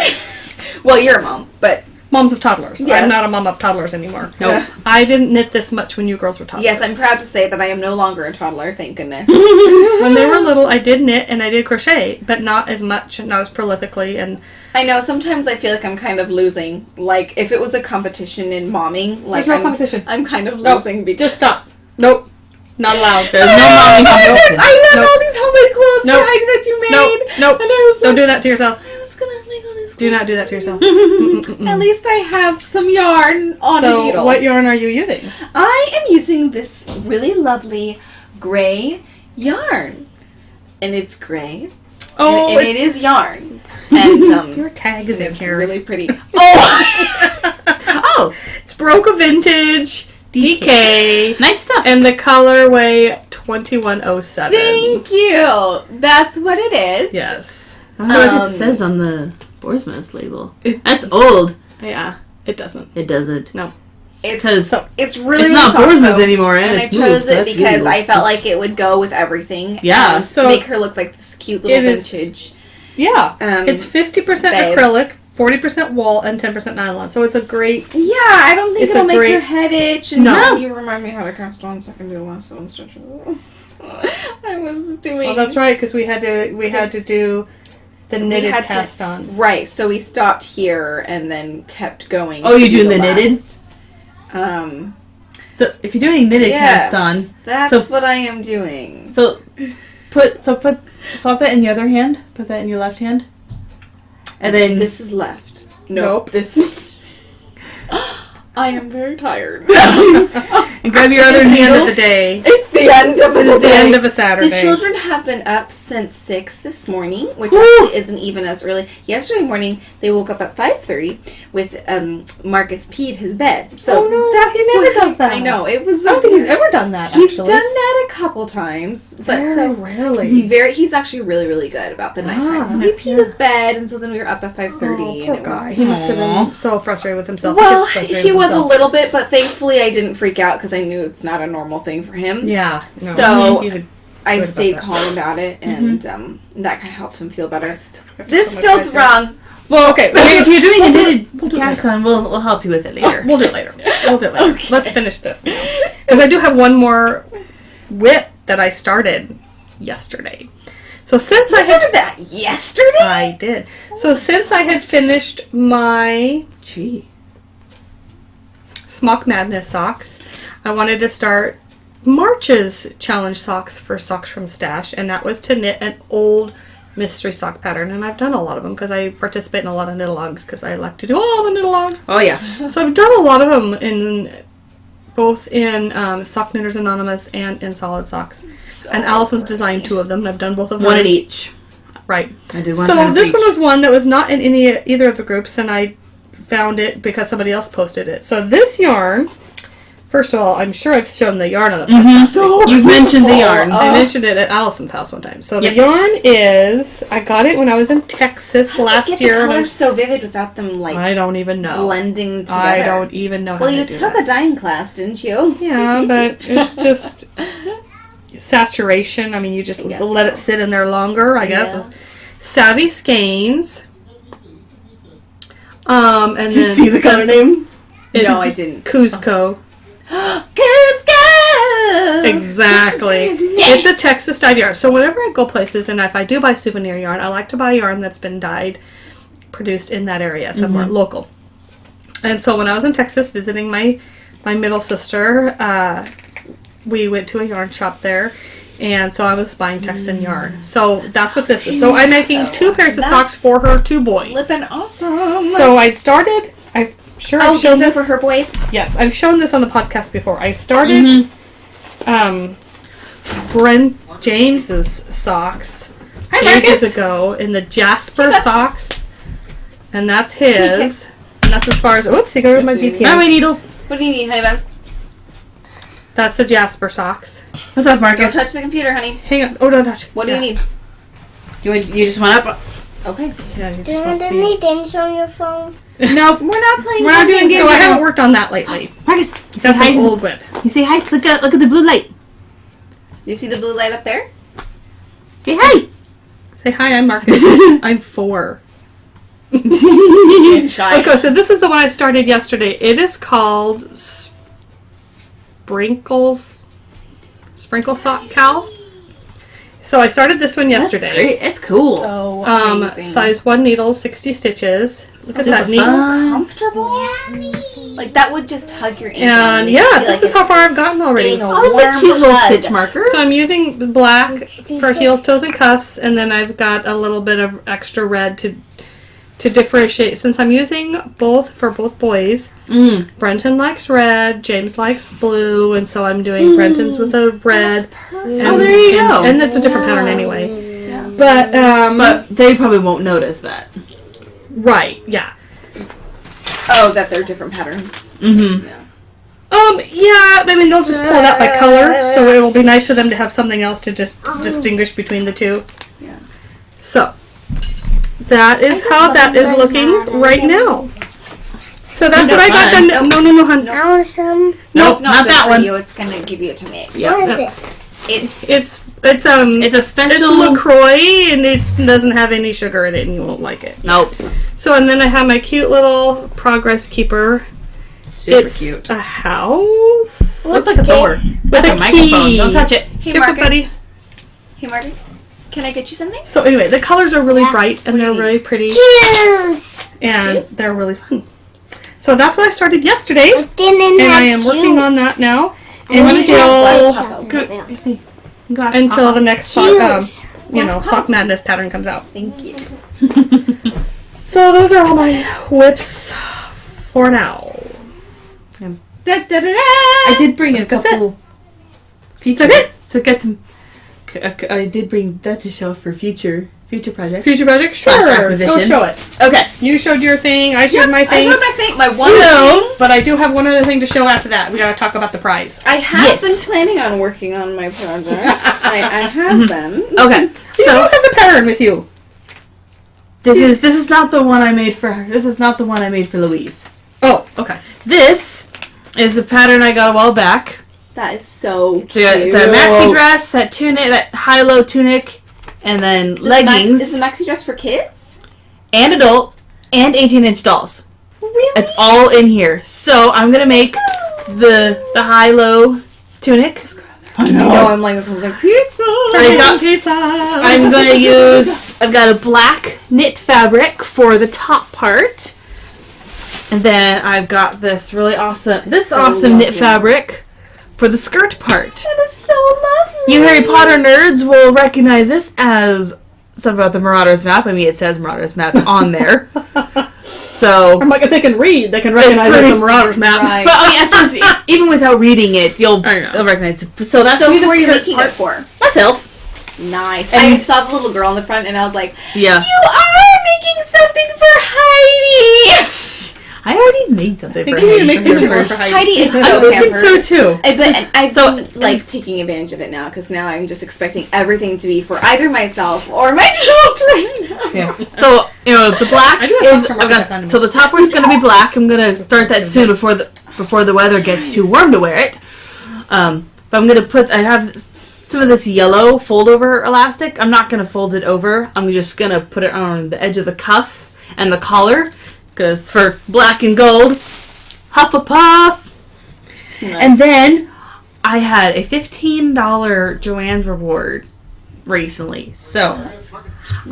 Well, you're a mom, but Moms of toddlers. Yes. I'm not a mom of toddlers anymore. Nope. I didn't knit this much when you girls were toddlers. yes, I'm proud to say that I am no longer a toddler. Thank goodness. When they were little, I did knit and I did crochet, but not as much, not as prolifically. And I know sometimes I feel like I'm kind of losing. Like if it was a competition in momming, like there's no competition. I'm kind of Nope. losing because Just stop. Nope. Not allowed. There's no momming competition. I had Nope. all these homemade clothes Nope. for Heidi that you made. Nope. And I was Don't like, do that to yourself. I was gonna make all these. Do not do that to yourself. At least I have some yarn on a So, needle. what yarn are you using? I am using this really lovely gray yarn, and it's gray. Oh, and it is yarn, and your tag is in it's here. really pretty. Oh, Oh, it's Broca Vintage DK, Nice stuff. and the colorway 2107. thank you. That's what it is. Yes. I don't know what Um, it says on the Borsmas label. It- That's old. Yeah, it doesn't. It doesn't. It's Because So, it's really it's really not soft, Borsmas though. anymore, and And I it's chose moved, so it that's because beautiful. I felt like it would go with everything. Yeah, and so- make her look like this cute little It is- vintage. yeah. Babes. It's 50% acrylic, 40% wool, and 10% nylon. So it's a great... Yeah, I don't think It's it'll a make great- your head itch. And No. you remind me how to cast on so I can do lasso and stitch. I was doing. Oh, that's right, because we had to do the knitted had to- cast on. Right, so we stopped here and then kept going. Oh, you're to doing the knitted? last. So if you're doing knitted Yes, cast on, that's so- what I am doing. so swap that in the other hand. Put that in your left hand, and then This is left. Nope. This is. I am very tired. and grab your other It's the end needle. of the day. It's the end of It is the day. end of a Saturday. The children have been up since 6 this morning, which Woo! actually isn't even as early. Yesterday morning, they woke up at 5:30 with Marcus peed his bed. So Oh, no, that's he never what does that. I know it was. I don't think he's ever done that, He's actually. done that a couple times, but Very so rarely. he's actually really really good about the nighttime. So Ah, we peed his bed, and so then we were up at 5:30. Oh, and poor it guy. was. He must have been Aw. so frustrated with himself. Well, gets frustrated he with was a himself. little bit, but thankfully I didn't freak out because I knew it's not a normal thing for him. Yeah. No. So He's a I good about stayed that. calm about it, and that kind of helped him feel better. so This much feels pressure. wrong. Well, okay. If you're doing a knitted We'll do it cast on, we'll help you with it later. We'll do it later. Let's finish this. Because I do have one more whip that I started yesterday. So since I I had... started that yesterday. I did. So since I had finished my Gee. Smock Madness socks, I wanted to start March's challenge socks for Socks from Stash, and that was to knit an old mystery sock pattern. And I've done a lot of them because I participate in a lot of knit-alongs because I like to do all the knit-alongs. Oh yeah. So I've done a lot of them in both in Sock Knitters Anonymous and in Solid Socks. And Allison's designed 2 of them, and I've done both of them. One at each. Right. I did one. So hand this for one each. was one that was not in either of the groups, and I found it because somebody else posted it. So this yarn, first of all, I'm sure I've shown the yarn on the podcast. So You've mentioned the beautiful. yarn. I mentioned it at Allison's house one time. So Yep. the yarn is, I got it when I was in Texas How did last you get year. the and colors so vivid without them like I don't even know. blending together. I don't even know how Well, to you do took that. a dyeing class, didn't you? Yeah, but it's just saturation. I mean, you just Yes. let it sit in there longer, I guess. Yeah. Savvy Skeins. And Did you then see the color name? It's No, I didn't. Cusco. Kids go! Exactly. It's a Texas dyed yarn. So whenever I go places, and if I do buy souvenir yarn, I like to buy yarn that's been dyed, produced in that area somewhere local. And so when I was in Texas visiting my middle sister, we went to a yarn shop there. And so I was buying Texan yarn. So that's what this is. So I'm making 2 pairs of socks for her 2 boys. Listen, awesome. So I started, I've oh, shown these are this for her boys. Yes, I've shown this on the podcast before. I started Brent James's socks Hi, ages Marcus. ago in the Jasper Hey, Bubs. socks, and that's his. And that's as far as. Oops, he got rid of my VPN. My needle. What do you need, honey buns? That's the Jasper socks. What's up, Don't Marcus? touch the computer, honey. Hang on. Oh, don't touch. What do you need? You just went up? Okay. Yeah, you're Do just you want supposed to the be. meetings on your phone? Nope. We're not playing. We're not doing games. games. So I right haven't now. worked on that lately. Marcus, you say That's hi. an old whip. You say hi. Look at the blue light. You see the blue light up there? Say hi. Say hi, I'm Marcus. I'm 4. Shy. Okay, so this is the one I started yesterday. It is called Sprinkle Sock Cal. So I started this one yesterday. Great. It's cool. So amazing. Size 1 needle, 60 stitches. Look at Super that neat. fun. Comfortable. Like that would just hug your ankle. And Make you yeah, feel this like is how far I've gotten already. getting a Oh, it's a warm cute little hug. stitch marker. So I'm using the black for heels, toes, and cuffs, and then I've got a little bit of extra red to differentiate. Since I'm using both for both boys, Brenton likes red, James likes blue, and so I'm doing Brenton's with a red. And, Oh, there you go. And it's a different pattern anyway. But But they probably won't notice that. right, yeah. Oh, that they're different patterns. Mm-hmm. Yeah, I mean, they'll just pull it out by color, so it will be nice for them to have something else to just distinguish between the two. Yeah. So, that is how that is looking right now. So that's what I got done. No, hun. I want some. Nope, It's not good that for one. You. It's gonna give you a tomato. What is it? It's It's It's a it's special. LaCroix, and it doesn't have any sugar in it, and you won't like it. Nope. So, and then I have my cute little progress keeper. Super It's cute. a house Looks like a door. with That's a a microphone. key. Don't touch it. Hey Give it, Marcus. buddy. Hey Marcus. Can I get you something? So anyway, the colors are really bright and they're Pretty. really pretty Juice. and Juice. they're really fun. So that's what I started yesterday, Didn't and have I am working juice. on that now Until- until the next sock, Juice. sock madness pattern comes out. Thank you. So those are all my whips for now. Da, da, da, da. I did bring a That's couple. Future. That's it. So get some. I did bring that to show for future projects. Future project, Slash sure. acquisition. Go show it. Okay. You showed your thing. I showed my I thing. showed my thing. My one So, thing. but I do have one other thing to show after that. We got to talk about the prize. I have Yes. been planning on working on my project. I have been. Okay. So you So have the pattern with you. this is not the one I made for her. This is not the one I made for Louise. Oh, okay. This is a pattern I got a while back. That is so It's a maxi dress, that tunic, that high-low tunic, and then leggings, Is the maxi dress for kids? and adult, and 18-inch dolls. Really? It's all in here. So I'm gonna make the high-low tunic. I know. I'm like, this one's like pizza. I'm gonna use. I've got a black knit fabric for the top part, and then I've got this really awesome, So knit lovely. fabric for the skirt part. That is so lovely. You Harry Potter nerds will recognize this as something about the Marauders map. I mean, it says Marauders map on there. So, I'm like, if they can read, they can recognize pretty- the Marauders map. Right. but I mean, at first, even without reading it, you'll I know. recognize it. So that's So gonna be who the are you skirt making part. it for? Myself. Nice. And- I saw the little girl in the front, and I was like, Yeah. "You are making something for Heidi." I already made something I think for you need to Heidi. make something for Heidi. Heidi is so I think pampered. so too. But I've So- been like taking advantage of it now because now I'm just expecting everything to be for either myself or my children. Yeah. So the black I do have is. extra marker pen. So the top one's gonna be black. I'm gonna start that soon before the weather gets too warm to wear it. But I'm gonna put. I have some of this yellow fold over elastic. I'm not gonna fold it over. I'm just gonna put it on the edge of the cuff and the collar because for black and gold, Hufflepuff. And then I had a $15 Joann's reward recently, so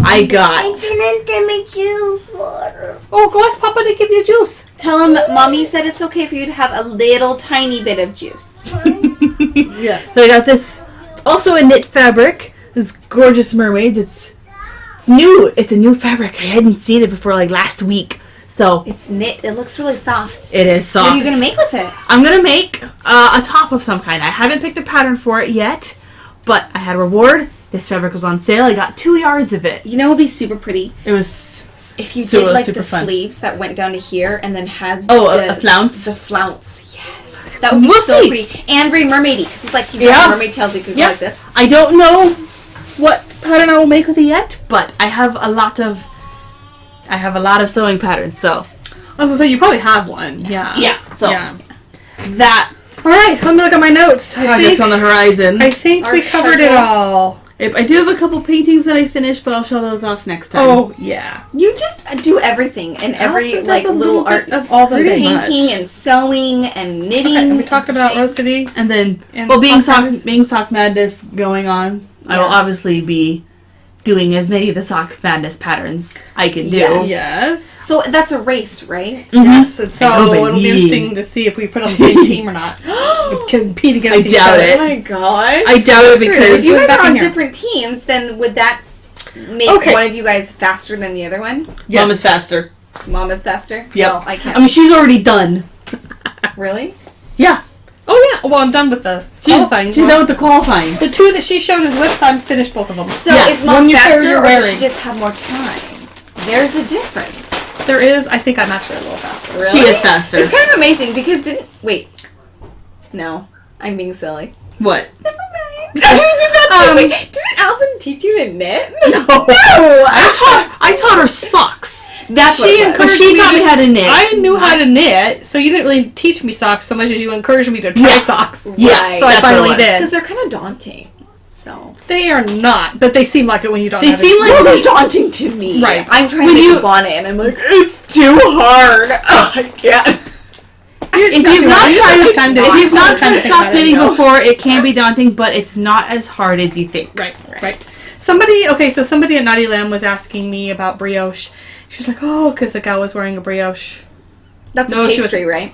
I I got. didn't give me juice water. Oh, go ask Papa to give you juice. Tell him, Mommy said it's okay for you to have a little tiny bit of juice. Yes. So I got this, also a knit fabric. This gorgeous mermaids. It's new. It's a new fabric. I hadn't seen it before, like last week. So It's knit. It looks really soft. it is soft. What are you gonna make with it? I'm gonna make a top of some kind. I haven't picked a pattern for it yet, but I had a reward. This fabric was on sale. I got 2 yards of it. You know, it'd be super pretty. It was If you So it did was like super the fun. sleeves that went down to here and then had a flounce? The flounce, yes. That would be We'll so see. pretty. And very mermaidy, because it's like you've Yeah. got mermaid tails, you could go Yeah. like this. I don't know what pattern I will make with it yet, but I have a lot of sewing patterns, so I was gonna say you probably have one. Yeah. so Yeah. that All right. Let me look at my notes. project's on the horizon. I think Our we covered it schedule. all. I do have a couple paintings that I finished, but I'll show those off next time. Oh yeah. You just do everything and every Allison like does a little art bit of all the things. painting and sewing and knitting. Okay, and we talked about crocheting. Rosity. And then, And being Sock Madness. Sock Madness going on, I will Yeah. obviously be doing as many of the Sock Madness patterns I can do. Yes. Yes. So that's a race, right? Yes. And so I know, it'll be baby. interesting to see if we put on the same team or not. We compete against I each doubt other. it. Oh my gosh. I doubt it If because you guys back are in on here. different teams, then would that make Okay. one of you guys faster than the other one? Yes. Mom is faster. Mom is faster? Yep. No, I can't. I mean, she's already done. Really? Yeah. Oh yeah. Well, I'm done with the qualifying. She's done with the qualifying. The two that she showed as whips, I've finished both of them. So Yeah, is Mom when you pair faster your or does wearing. she just have more time? There's a difference. There is. I think I'm actually a little faster. Really? She is faster. It's kind of amazing because wait. No. I'm being silly. What? Never mind. I was about to say, wait, didn't Allison teach you to knit? No. I taught her socks. That's what She it was. encouraged But she me taught to- me how to knit. I knew how to knit, so you didn't really teach me socks so much as you encouraged me to try Yeah. socks. Yeah, Right. So I that's what it finally was. did. Because they're kind of daunting. So. They are not, but they seem like it when you don't. They have seem it. like Well, they're daunting to me. Right. I'm trying When to make you- a bonnet and I'm like, it's too hard. I can't. It's If not you've too not hard. You just tried have it, time to- if you you've just have not time to tried think sock about it, knitting though. before, it can be daunting, but it's not as hard as you think. Right. Somebody at Naughty Lamb was asking me about brioche. She was like, "Oh, because the gal was wearing a brioche." That's No, a she was- pastry, right?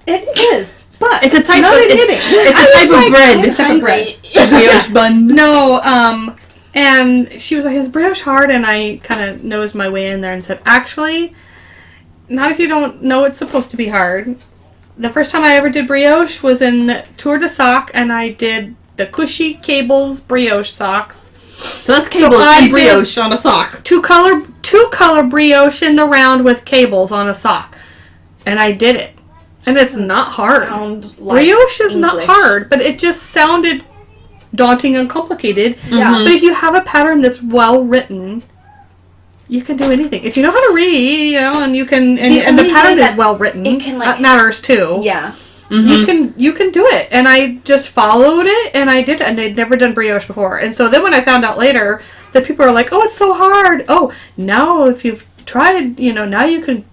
It is, but It's a type not of knitting. It's a type of bread. It's a type of bread. Brioche bun. No, and she was like, "Is brioche hard?" And I kind of nosed my way in there and said, "Actually, not if you don't know it's supposed to be hard." The first time I ever did brioche was in Tour de Sock, and I did the Cushy Cables brioche socks. So that's cable I and did- brioche on a sock. Two color brioche in the round with cables on a sock, and I did it, and it's not hard. Sound like Brioche is not English. hard, but it just sounded daunting and complicated. Yeah. But if you have a pattern that's well written, you can do anything. If you know how to read, and you can, and the only pattern way is that well written, it can, like- that matters too. Yeah. You can do it, and I just followed it, and I did it, and I'd never done brioche before, and so then when I found out later that people are like, "Oh, it's so hard." Oh, now if you've tried, now you can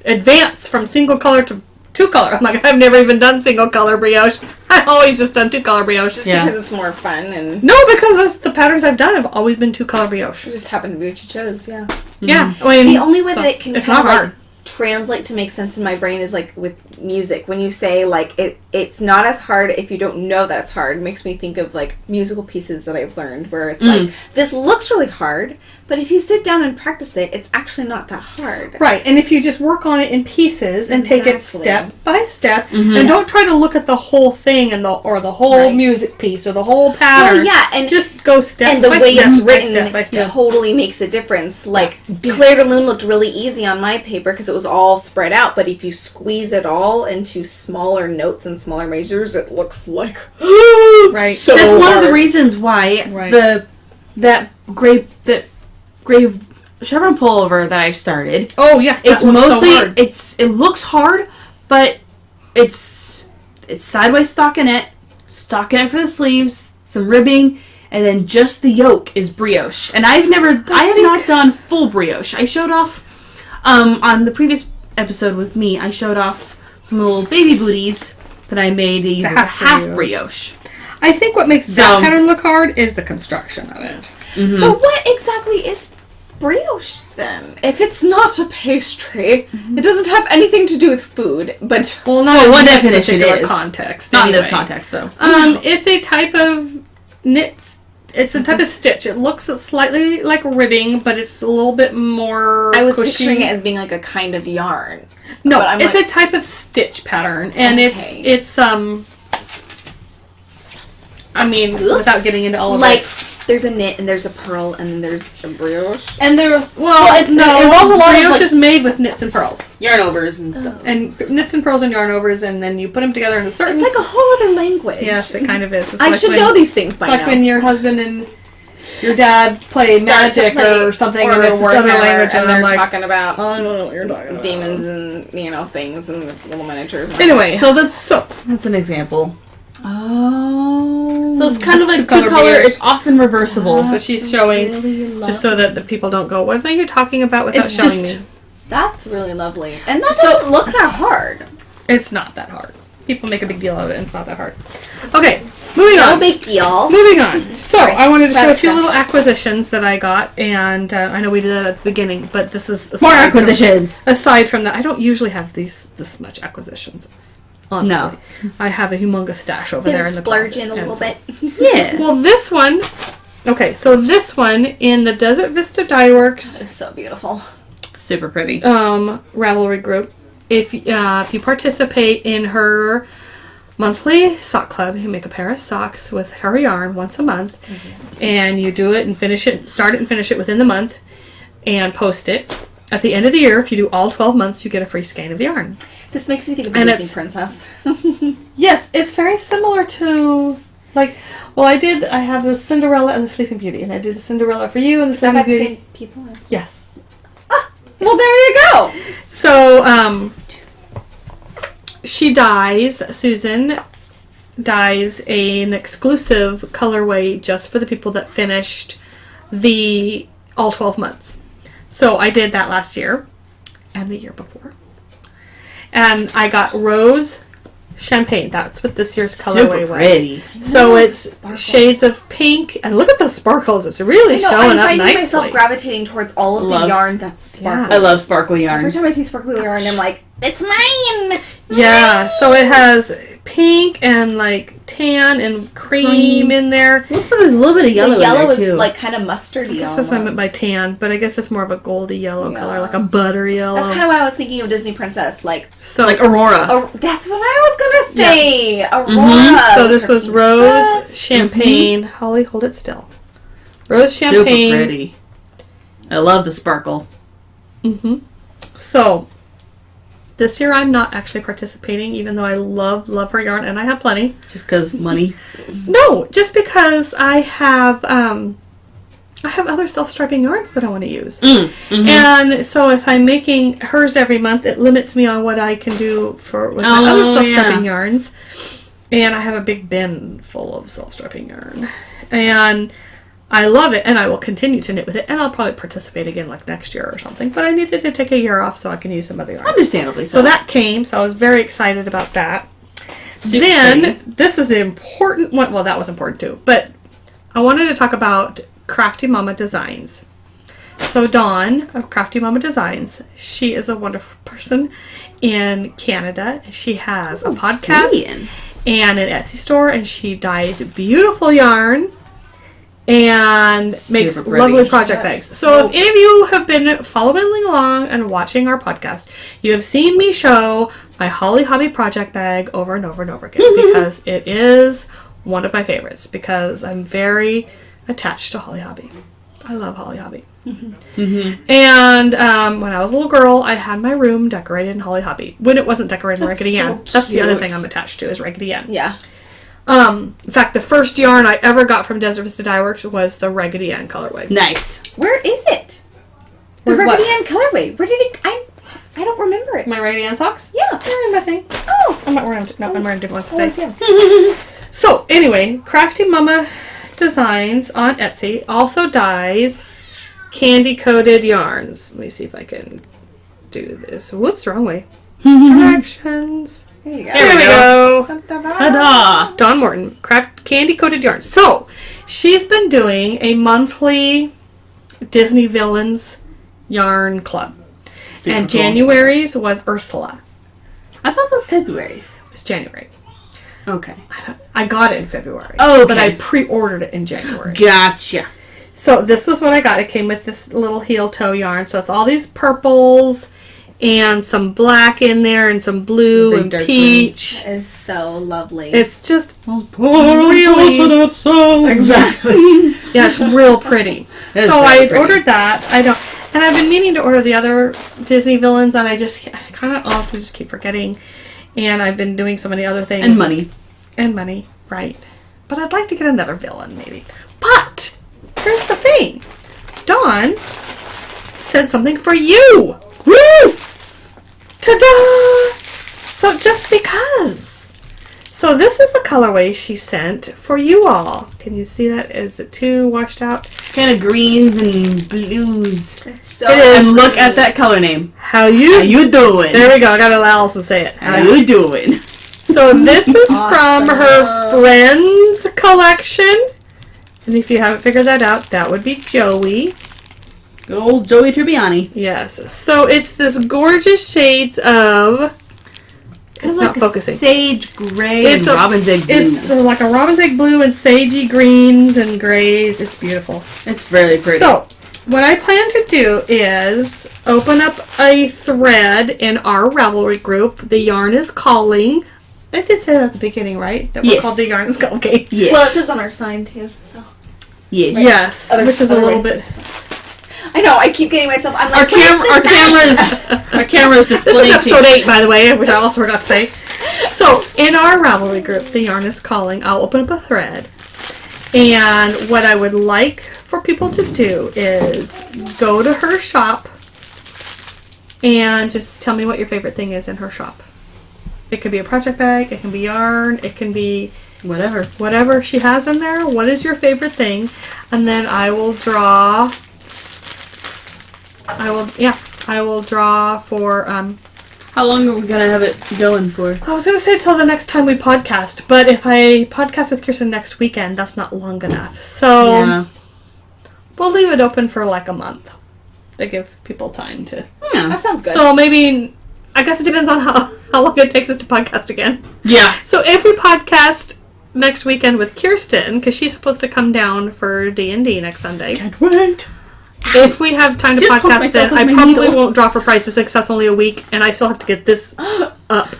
advance from single color to two color. I'm like, I've never even done single color brioche. I've always just done two color brioche. Just Yeah. because it's more fun and No, because that's the patterns I've done have always been two color brioche. it just happened to be what you chose, yeah. Yeah, I mean, The only way so that it can it's kind not of like hard. translate to make sense in my brain is like with music. When you say like it's not as hard if you don't know that it's hard, it makes me think of like musical pieces that I've learned where it's like this looks really hard, but if you sit down and practice it, it's actually not that hard. Right, and if you just work on it in pieces and take it Exactly. step by step, and don't try to look at the whole thing and the whole Right. music piece or the whole pattern. Well, yeah, and just go step and the by way step it's by written step by step. totally makes a difference. Like Claire de Lune looked really easy on my paper because it was all spread out, but if you squeeze it all into smaller notes and smaller measures, it looks like Right. So That's one of the hard. reasons why Right. that gray chevron pullover that I've started. Oh yeah, It's that looks mostly so hard. it looks hard, but it's sideways stockinette for the sleeves, some ribbing, and then just the yoke is brioche. And I have not done full brioche. I showed off on the previous episode with me. I showed off some little baby booties that I made to use as a half brioche. I think what makes So- that pattern look hard is the construction of it. So what exactly is brioche then? If it's not a pastry, it doesn't have anything to do with food, but Well, not Well, in one this definition particular is. context. Not in this anyway. context, though. It's a type of knits. It's a type of stitch. It looks slightly like ribbing, but it's a little bit more. I was cushy. picturing it as being like a kind of yarn. No, but I'm it's like- a type of stitch pattern, and Okay. it's I mean, without getting into all of Like it, There's a knit and there's a purl and then there's a brioche. And there, It involves a lot of brioche is made with knits and pearls. yarn overs and stuff. And knits and pearls and yarn overs, and then you put them together in a certain... It's like a whole other language. Yes, it kind of is. It's I like should know these things by It's now. like when your husband and your dad play Start to magic play or something, or and it's this other Warhammer, language, and they're I'm like, talking about I don't know what you're talking about. demons and things and little miniatures. And Anyway, That's an example. Oh. So it's kind of It's like two-color two color. beads. It's often reversible. So she's showing, just so that the people don't go, what are you talking about without It's showing just- me? That's really lovely. And that doesn't look that hard. It's not that hard. People make a big deal of it, and it's not that hard. Okay, moving No on. big deal. Moving on. So, Sorry. I wanted to show a few Gotcha. little acquisitions that I got, and I know we did that at the beginning, but this is More aside acquisitions. aside from that, I don't usually have this much acquisitions. Honestly. I have a humongous stash over there in the closet. Splurge in a and little so- bit. Yeah. Well, this one. Okay, so this one in the Desert Vista Dye Works It's so beautiful. Super pretty. Ravelry group. If you participate in her monthly sock club, you make a pair of socks with her yarn once a month, and you do it and finish it, start it and finish it within the month, and post it. At the end of the year, if you do all 12 months, you get a free skein of the yarn. This makes me think of a And Disney it's- princess. Yes, it's very similar to, like, well, I have the Cinderella and the Sleeping Beauty, and I did the Cinderella for you and the Is that Sleeping about the Beauty. same people? Yes. Well, there you go. So, Susan dyes an exclusive colorway just for the people that finished the all 12 months. So I did that last year and the year before. And I got Rose Champagne. That's what this year's colorway Super was. pretty. So it's Sparkles. shades of pink. And look at the sparkles. It's really showing I'm up finding nicely. myself gravitating towards all of Love. the yarn that's sparkly. I love sparkly yarn. Every time I see sparkly yarn, I'm like, it's mine! Yeah, so it has pink and like tan and cream in there. Looks like there's a little bit of yellow, The yellow in there is too. like kind of mustardy. I guess that's what I meant by tan, but I guess it's more of a goldy yellow color, like a butter yellow. That's kind of why I was thinking of Disney princess, like. So like Aurora. Oh, that's what I was gonna say. Aurora. So this was Rose Yes. Champagne. Holly, hold it still. Rose Super Champagne. pretty. I love the sparkle. So this year I'm not actually participating, even though I love her yarn and I have plenty. Just because money. No, just because I have other self-striping yarns that I want to use. And so if I'm making hers every month, it limits me on what I can do with my other self-striping yarns. And I have a big bin full of self-striping yarn. And I love it, and I will continue to knit with it, and I'll probably participate again like next year or something. But I needed to take a year off so I can use some other yarns. Understandably so. So that came, so I was very excited about that. Super Then, pretty. this is the important one. Well, that was important too. But I wanted to talk about Crafty Mama Designs. So Dawn of Crafty Mama Designs, she is a wonderful person in Canada. She has a podcast Canadian. and an Etsy store, and she dyes beautiful yarn and makes Super pretty. lovely project bags. So if any of you have been following along and watching our podcast, you have seen me show my Holly Hobby project bag over and over and over again because it is one of my favorites because I'm very attached to Holly Hobby. I love Holly Hobby. And when I was a little girl, I had my room decorated in Holly Hobby. When it wasn't decorated in Raggedy so Ann. That's the other cute. thing I'm attached to is Raggedy Ann. Yeah. In fact, the first yarn I ever got from Desert Vista Dye Works was the Raggedy Ann colorway. Nice. Where is it? The Where's what? Raggedy Ann colorway. Where did it? I don't remember it. My Raggedy Ann socks? Yeah. They're in my thing. Oh. I'm not wearing them. No, I'm wearing different ones Oh, I today. see. So, anyway, Crafty Mama Designs on Etsy also dyes candy-coated yarns. Let me see if I can do this. Whoops, wrong way. Directions. There you go. There we go. Ta-da! Dawn Morton, craft candy-coated yarns. So, she's been doing a monthly Disney Villains yarn club. Super And cool. January's was Ursula. I thought that was February. It was January. Okay. I got it in February. Okay. But I pre-ordered it in January. Gotcha. So this was what I got. It came with this little heel toe yarn. So it's all these purples and some black in there and some blue Big and dark peach. That is so lovely. It's just Really? Exactly. yeah, it's real pretty. It is So very I pretty. ordered that. And I've been meaning to order the other Disney villains, and I kind of honestly just keep forgetting. And I've been doing so many other things. And money. Right. But I'd like to get another villain, maybe. But here's the thing. Dawn said something for you. Woo! Ta-da! So just because. So this is the colorway she sent for you all. Can you see that? Is it too washed out? Kind of greens and blues. It's so It is. And look at that color name. How you? How you doing? There we go. I gotta let Allison say it. How you doing? So this is Awesome. from her Friends collection. And if you haven't figured that out, that would be Joey. Good old Joey Tribbiani. Yes. So it's this gorgeous shades of... It's not focusing. Sage gray It's and a- robin's egg blue. It's like a robin's egg blue and sagey greens and grays. It's beautiful. It's very pretty. So, what I plan to do is open up a thread in our Ravelry group. The Yarn is Calling. I did say that at the beginning, right? That we're Yes. called The Yarn is Calling. Okay. yes. Well, it says on our sign too. So yes. Yes, Other- which is a other little way. bit... I know. I keep getting myself. I'm Our like, where's this at? our camera's This displaying. is episode 8, by the way, which I also forgot to say. So, in our Ravelry group, The Yarn is Calling, I'll open up a thread. And what I would like for people to do is go to her shop and just tell me what your favorite thing is in her shop. It could be a project bag, it can be yarn, it can be whatever she has in there. What is your favorite thing? And then I will draw... I will draw for... How long are we gonna have it going for? I was going to say till the next time we podcast, but if I podcast with Kirsten next weekend, that's not long enough. So Yeah. we'll leave it open for like a month to give people time to... Yeah. That sounds good. So maybe, I guess it depends on how long it takes us to podcast again. Yeah. So if we podcast next weekend with Kirsten, because she's supposed to come down for D&D next Sunday. Can't wait. If we have time to Just poke podcast myself then, with I my probably needle. won't draw for prices because that's only a week, and I still have to get this up.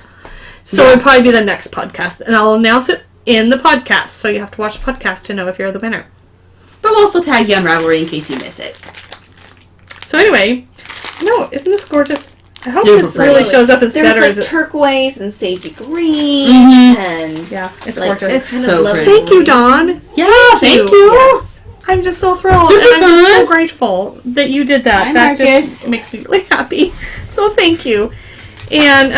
So it'll probably be the next podcast, and I'll announce it in the podcast, so you have to watch the podcast to know if you're the winner. But we'll also tag you on Ravelry in case you miss it. So anyway, no, isn't this gorgeous? I hope Super this pretty. really shows up as There's better like as it... turquoise and sagey green Mhm. and Yeah, it's like, gorgeous. It's kind So of lovely. pretty. Thank you, Dawn. Yeah, thank you. Yes. I'm just so thrilled, Super and I'm just so fun. grateful that you did that. Hi, that Marcus. just makes me really happy. So thank you. And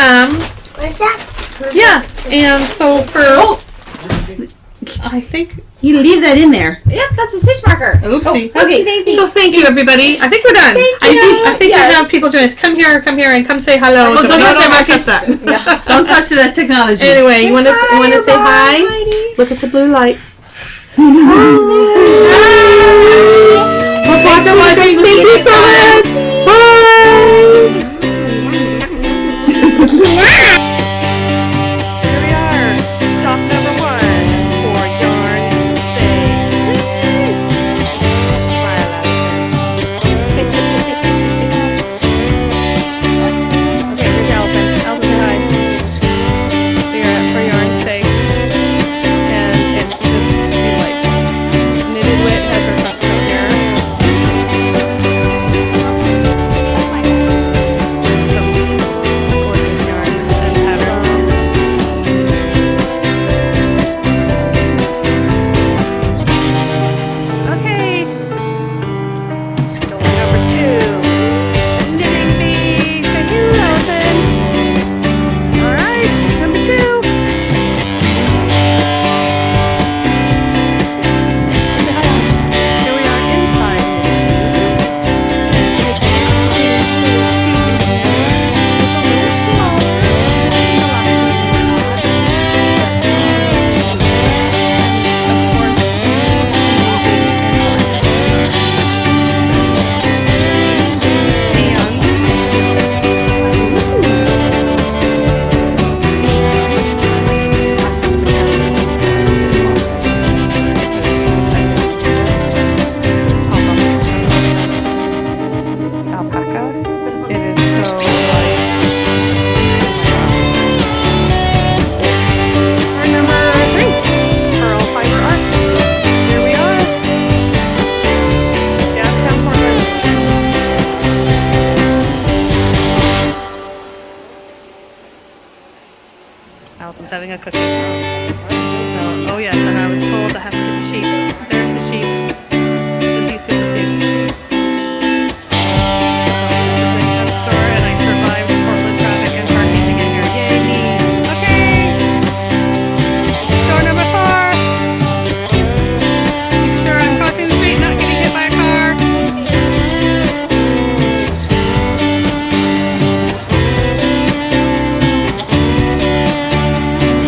What's that? yeah, and so for I think You leave that in there. Yep, that's a stitch marker. oopsie. Oh, oopsie daisy. So thank you, everybody. I think we're done. Thank I you. think Yes. you have people join us. Come here, and come say hello. Oh, So don't we touch that, wanna Marcus. that. Don't touch that technology. Anyway, you want to say hi? Heidi. Look at the blue light. We'll talk to watching. Thank you so much. Bye. Here we are. Stop number 1 for yarns say. Smile, Allison. Okay, here's Allison. Allison, say hi. Here for yarns say. And it's just delightful. Knitted Wit has her front show here. Allison's having a cookie. So, oh yes, and I was told I have to get the sheep. There's the sheep. Isn't he super cute? So, this is a pet store, and I survived Portland traffic and parking to get here. Yay, me. Okay! Store number 4. Make sure I'm crossing the street, not getting hit by a car.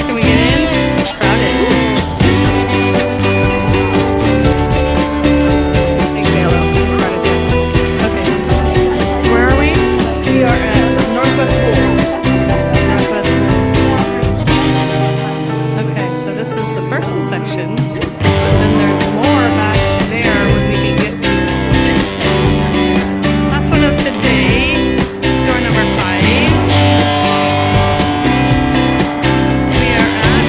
Can we get in? It's crowded. Thanks, Halo. Crowded here. Okay. Where are we? We are at Northwest Pools. Northwest Pools. Okay, so this is the first section. But then there's more back there when we can get to. Last one of today. Store number 5. We are at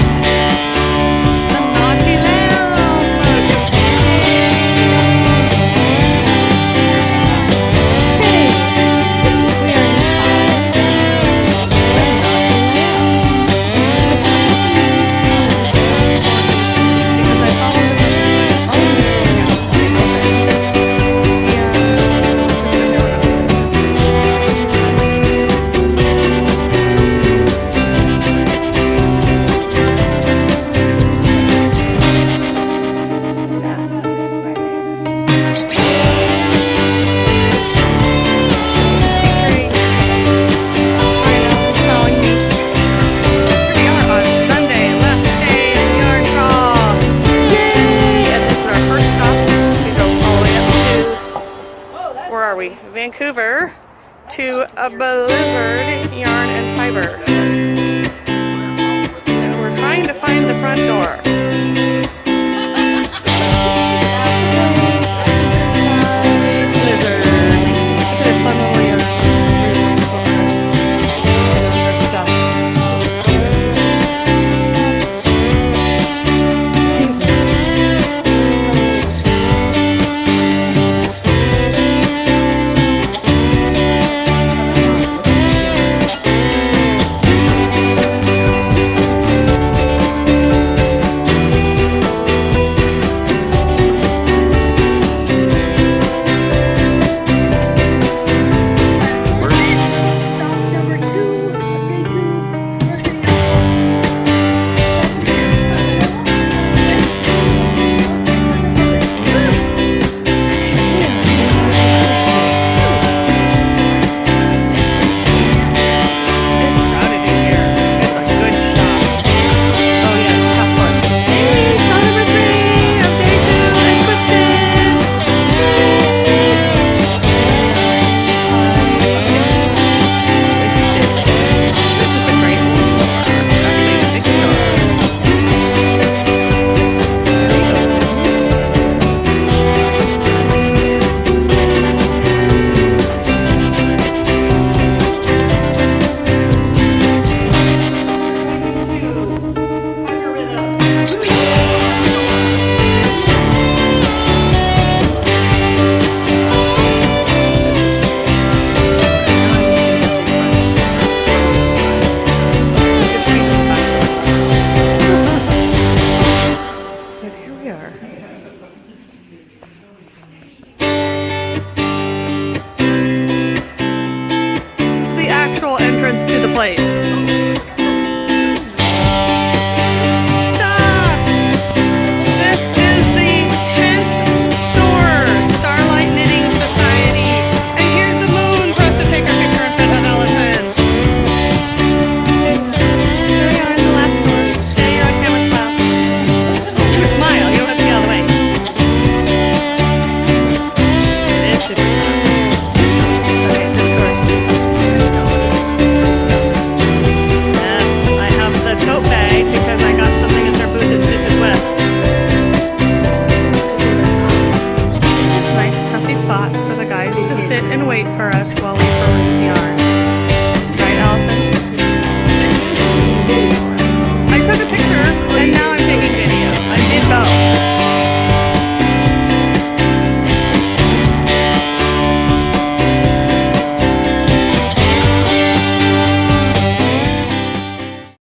the Naughty Lounge. We are inside the because I followed the Vancouver to a Blizzard Yarn and Fiber.